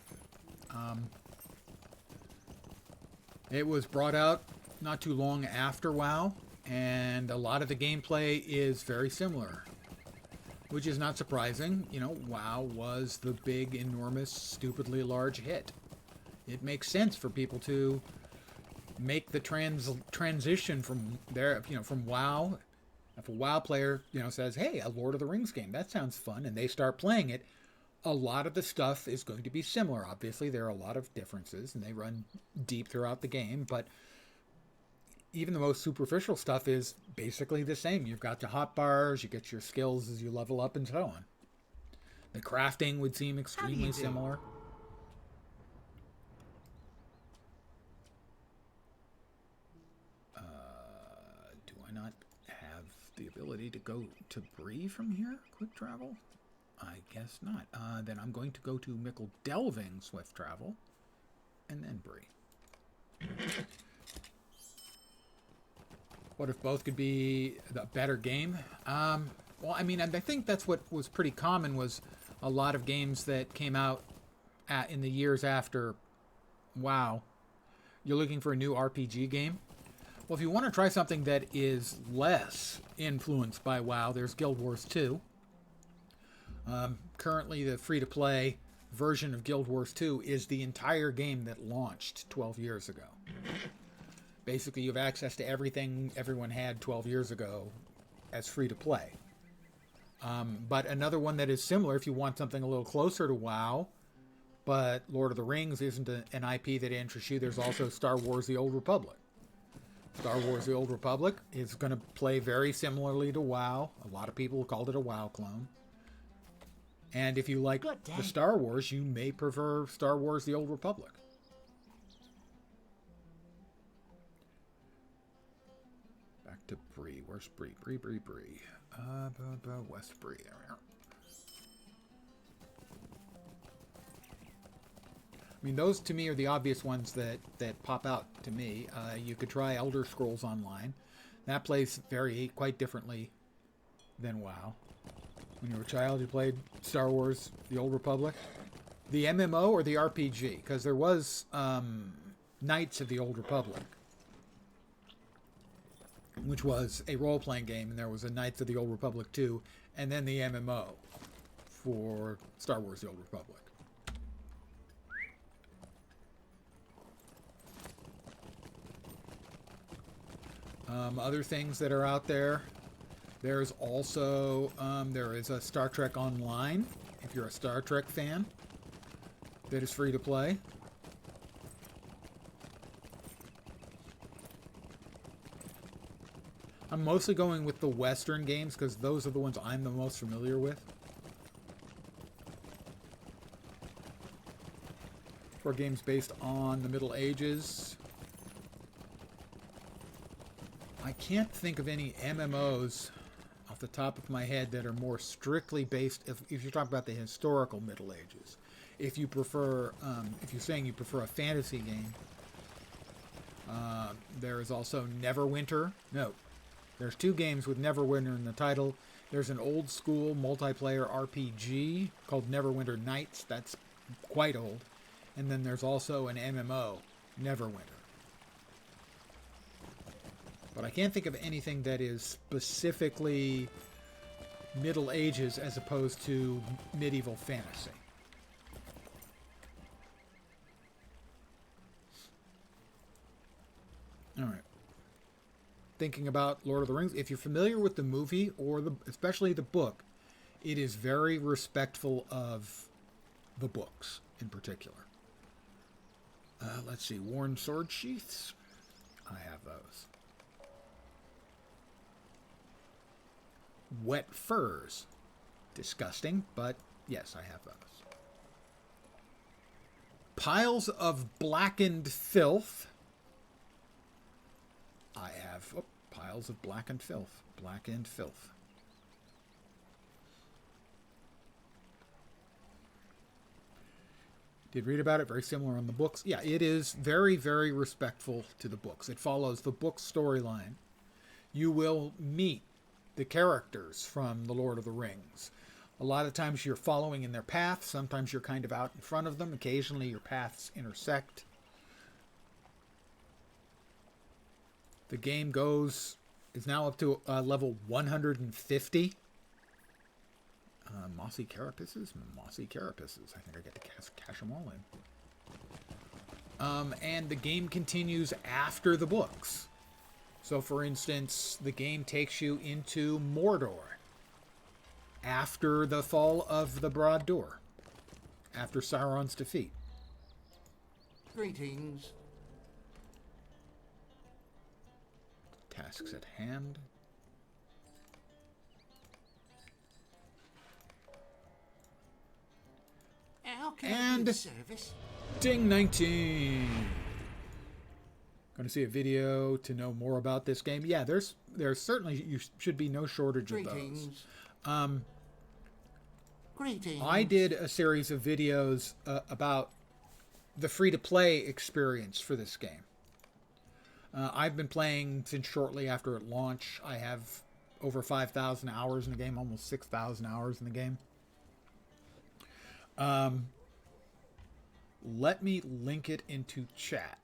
It was brought out not too long after WoW, and a lot of the gameplay is very similar, which is not surprising. WoW was the big, enormous, stupidly large hit. It makes sense for people to make the transition from from WoW. If a WoW player, says, "Hey, a Lord of the Rings game, that sounds fun," and they start playing it, a lot of the stuff is going to be similar. Obviously, there are a lot of differences, and they run deep throughout the game, but even the most superficial stuff is basically the same. You've got the hotbars, you get your skills as you level up, and so on. The crafting would seem extremely similar. Do I not have the ability to go to Bree from here? Quick travel? I guess not. Then I'm going to go to Mickle Delving Swift Travel, and then Bree. What if both could be a better game? Well, I mean, I think that's what was pretty common was a lot of games that came out in the years after WoW. You're looking for a new RPG game. Well, if you want to try something that is less influenced by WoW, there's Guild Wars 2. Currently, the free-to-play version of Guild Wars 2 is the entire game that launched 12 years ago. Basically, you have access to everything everyone had 12 years ago as free-to-play. But another one that is similar, if you want something a little closer to WoW, but Lord of the Rings isn't an IP that interests you, there's also Star Wars The Old Republic. Star Wars The Old Republic is going to play very similarly to WoW. A lot of people called it a WoW clone. And if you like the Star Wars, you may prefer Star Wars The Old Republic. Back to Bree. Where's Bree? Bree. West Bree. There we are. I mean, those to me are the obvious ones that pop out to me. You could try Elder Scrolls Online. That plays quite differently than WoW. When you were a child, you played Star Wars, The Old Republic. The MMO or the RPG? Because there was Knights of the Old Republic, which was a role-playing game, and there was a Knights of the Old Republic 2, and then the MMO for Star Wars The Old Republic. Other things that are out there, there's also, there is a Star Trek Online, if you're a Star Trek fan, that is free to play. I'm mostly going with the Western games because those are the ones I'm the most familiar with. For games based on the Middle Ages. I can't think of any MMOs off the top of my head that are more strictly based, if you're talking about the historical Middle Ages. If you prefer, if you're saying you prefer a fantasy game, there is also Neverwinter. No, there's 2 games with Neverwinter in the title. There's an old school multiplayer RPG called Neverwinter Nights. That's quite old. And then there's also an MMO, Neverwinter. But I can't think of anything that is specifically Middle Ages as opposed to medieval fantasy. All right. Thinking about Lord of the Rings, if you're familiar with the movie or especially the book, it is very respectful of the books in particular. Let's see, worn sword sheaths. I have those. Wet furs. Disgusting, but yes, I have those. Piles of blackened filth. I have piles of blackened filth. Blackened filth. Did read about it, very similar on the books. Yeah, it is very, very respectful to the books. It follows the book storyline. You will meet the characters from The Lord of the Rings. A lot of times you're following in their path. Sometimes you're kind of out in front of them. Occasionally your paths intersect. The game is now up to level 150. Mossy carapaces? Mossy carapaces. I think I get to cash them all in. And the game continues after the books. So, for instance, the game takes you into Mordor after the fall of the Broad Door, after Sauron's defeat. Greetings. Tasks at hand. How can I be of service? Ding 19. Going to see a video to know more about this game. Yeah, there's certainly should be no shortage of those. Greetings. I did a series of videos about the free-to-play experience for this game. I've been playing since shortly after it launched. I have over 5,000 hours in the game, almost 6,000 hours in the game. Let me link it into chat.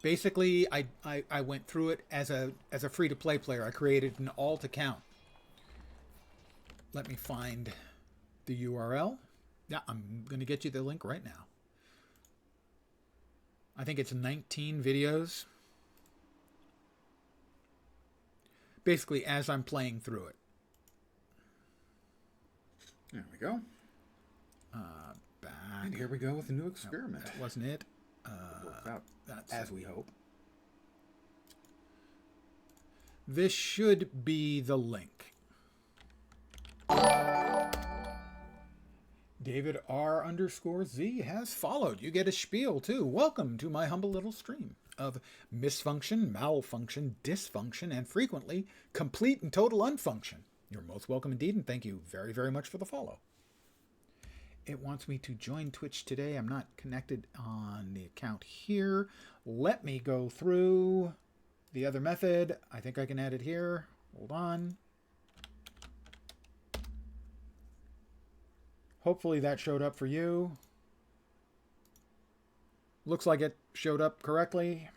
Basically, I went through it as a free-to-play player. I created an alt account. Let me find the URL. Yeah, I'm going to get you the link right now. I think it's 19 videos. Basically, as I'm playing through it. There we go. Back. And here we go with a new experiment. That wasn't it. Worked out That's as we hope. This should be the link. David R_Z has followed. You get a spiel too. Welcome to my humble little stream of misfunction, malfunction, dysfunction, and frequently complete and total unfunction. You're most welcome indeed, and thank you very, very much for the follow. It wants me to join Twitch today. I'm not connected on the account here. Let me go through the other method. I think I can add it here. Hold on. Hopefully that showed up for you. Looks like it showed up correctly,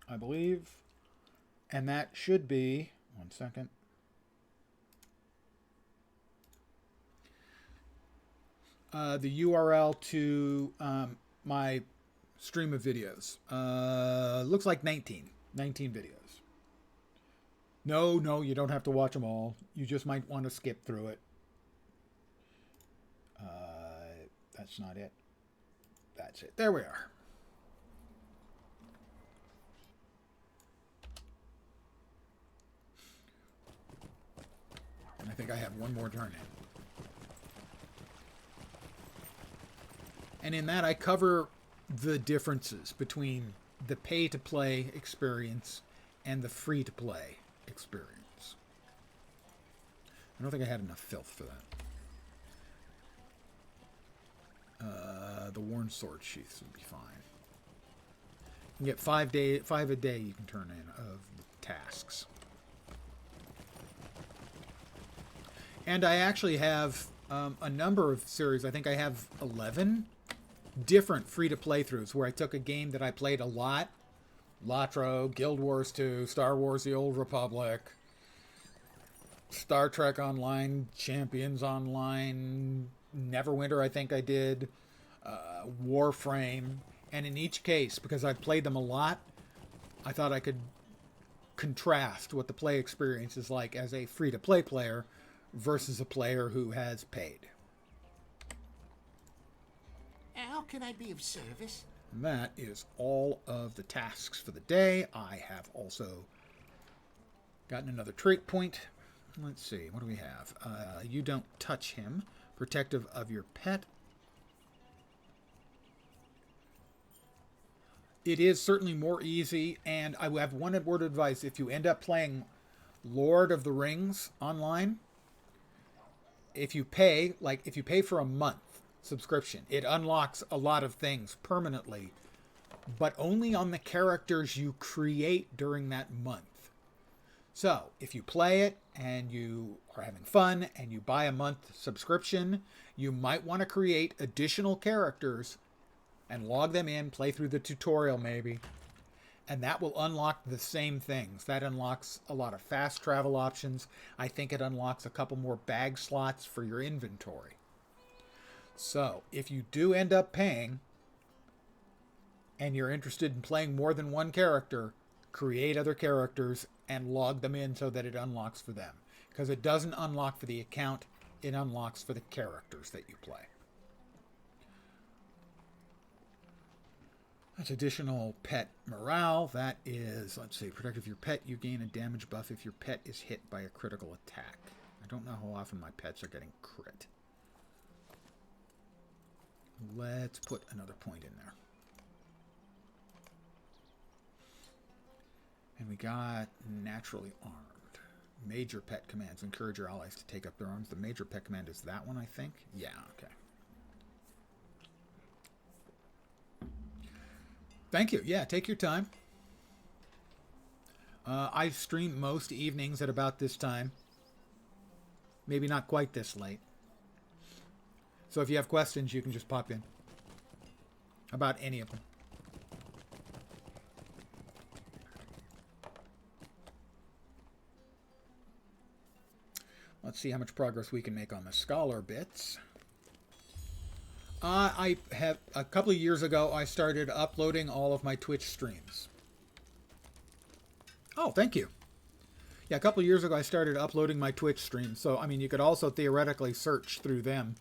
I believe. And that should be, one second. The URL to my stream of videos. Looks like 19 videos. No, you don't have to watch them all. You just might want to skip through it. That's not it. That's it. There we are. And I think I have one more turn in. And in that, I cover the differences between the pay-to-play experience and the free-to-play experience. I don't think I had enough filth for that. The worn sword sheaths would be fine. You can get 5 a day you can turn in of tasks. And I actually have a number of series. I think I have 11 different free-to-play throughs where I took a game that I played a lot. LotRO, Guild Wars 2, Star Wars The Old Republic, Star Trek Online, Champions Online, Neverwinter I think I did, Warframe. And in each case, because I've played them a lot, I thought I could contrast what the play experience is like as a free-to-play player versus a player who has paid. How can I be of service? And that is all of the tasks for the day. I have also gotten another trait point. Let's see, what do we have? You don't touch him. Protective of your pet. It is certainly more easy, and I have one word of advice. If you end up playing Lord of the Rings online, if you pay for a month subscription, it unlocks a lot of things permanently, but only on the characters you create during that month. So if you play it and you are having fun and you buy a month subscription, you might want to create additional characters and log them in, play through the tutorial maybe, and that will unlock the same things. That unlocks a lot of fast travel options. I think it unlocks a couple more bag slots for your inventory. So if you do end up paying and you're interested in playing more than one character, create other characters and log them in so that it unlocks for them. Because it doesn't unlock for the account, it unlocks for the characters that you play. That's additional pet morale. That is, let's see, protective of your pet. You gain a damage buff if your pet is hit by a critical attack. I don't know how often my pets are getting crit. Let's put another point in there. And we got naturally armed. Major pet commands. Encourage your allies to take up their arms. The major pet command is that one, I think. Yeah, okay. Thank you. Yeah, take your time. I stream most evenings at about this time. Maybe not quite this late. So if you have questions, you can just pop in about any of them. Let's see how much progress we can make on the scholar bits. I have, a couple of years ago, I started uploading all of my Twitch streams. Oh, thank you. Yeah, a couple of years ago, I started uploading my Twitch streams. So, I mean, you could also theoretically search through them.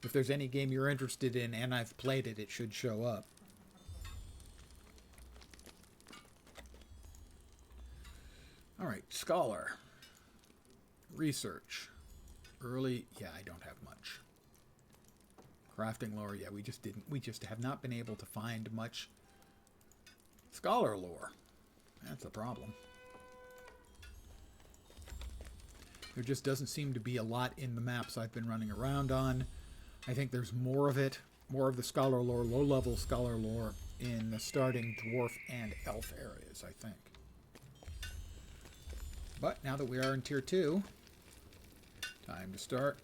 If there's any game you're interested in and I've played it, it should show up. All right, scholar. Research. Early, yeah, I don't have much. Crafting lore, yeah, we just have not been able to find much scholar lore. That's the problem. There just doesn't seem to be a lot in the maps I've been running around on. I think there's more of it, more of the scholar lore, low-level scholar lore in the starting dwarf and elf areas, I think. But now that we are in tier 2, time to start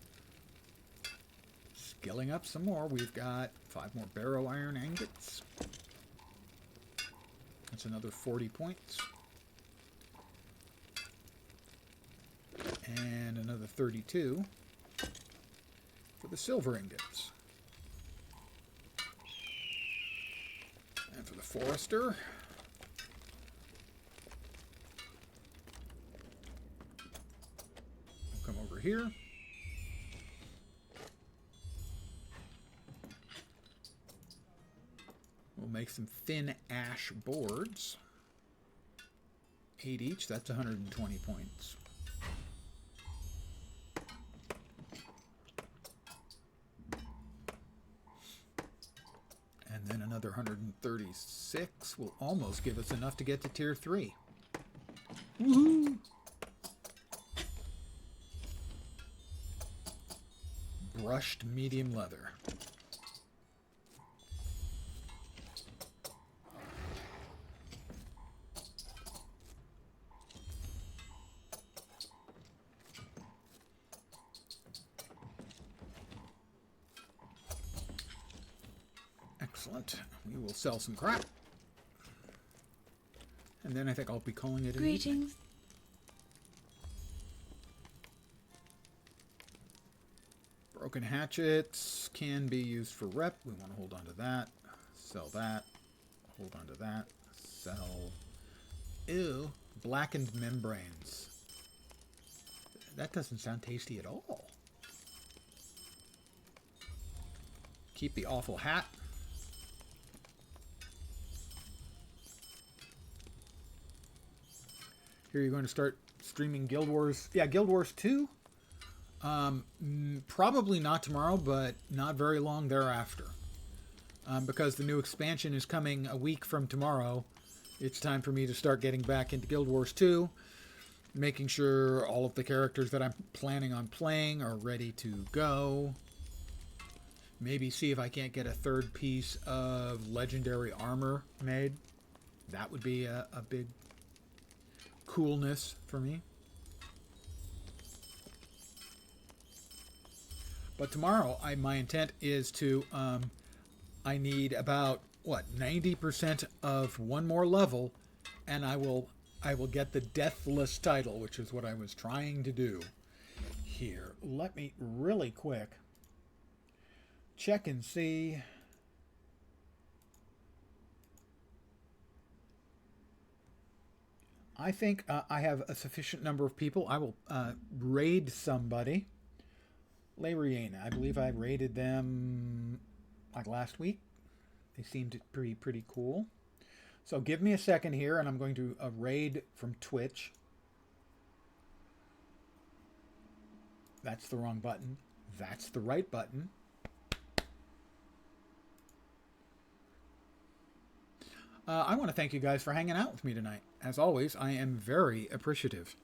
skilling up some more. We've got 5 more barrow iron ingots. That's another 40 points. And another 32 for the silver ingots. And for the forester, we'll come over here. We'll make some thin ash boards. 8 each, that's 120 points. And then another 136 will almost give us enough to get to tier 3. Woohoo! Brushed medium leather. Excellent. We will sell some crap. And then I think I'll be calling it an evening. Greetings. Broken hatchets can be used for rep. We want to hold on to that. Sell that. Hold on to that. Sell. Ew. Blackened membranes. That doesn't sound tasty at all. Keep the awful hat. Here you're going to start streaming Guild Wars. Yeah, Guild Wars 2. Probably not tomorrow, but not very long thereafter. Because the new expansion is coming a week from tomorrow. It's time for me to start getting back into Guild Wars 2. Making sure all of the characters that I'm planning on playing are ready to go. Maybe see if I can't get a third piece of legendary armor made. That would be a big coolness for me. But tomorrow, my intent is to, I need about, 90% of one more level, and I will get the Deathless title, which is what I was trying to do here. Let me really quick check and see. I think I have a sufficient number of people. I will raid somebody. Lariana, I believe I raided them like last week. They seemed pretty cool. So give me a second here, and I'm going to raid from Twitch. That's the wrong button. That's the right button. I want to thank you guys for hanging out with me tonight. As always, I am very appreciative.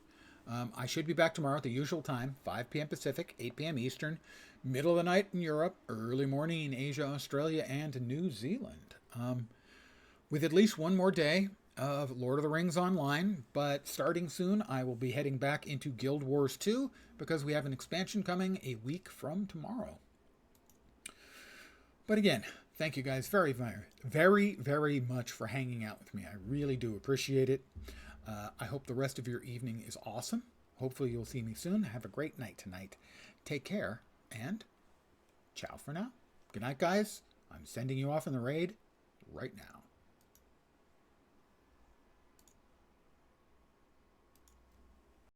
I should be back tomorrow at the usual time, 5 p.m. Pacific, 8 p.m. Eastern, middle of the night in Europe, early morning in Asia, Australia, and New Zealand. With at least one more day of Lord of the Rings Online, but starting soon, I will be heading back into Guild Wars 2 because we have an expansion coming a week from tomorrow. But again, thank you guys very, very much for hanging out with me. I really do appreciate it. I hope the rest of your evening is awesome. Hopefully you'll see me soon. Have a great night tonight. Take care, and ciao for now. Good night, guys. I'm sending you off in the raid right now.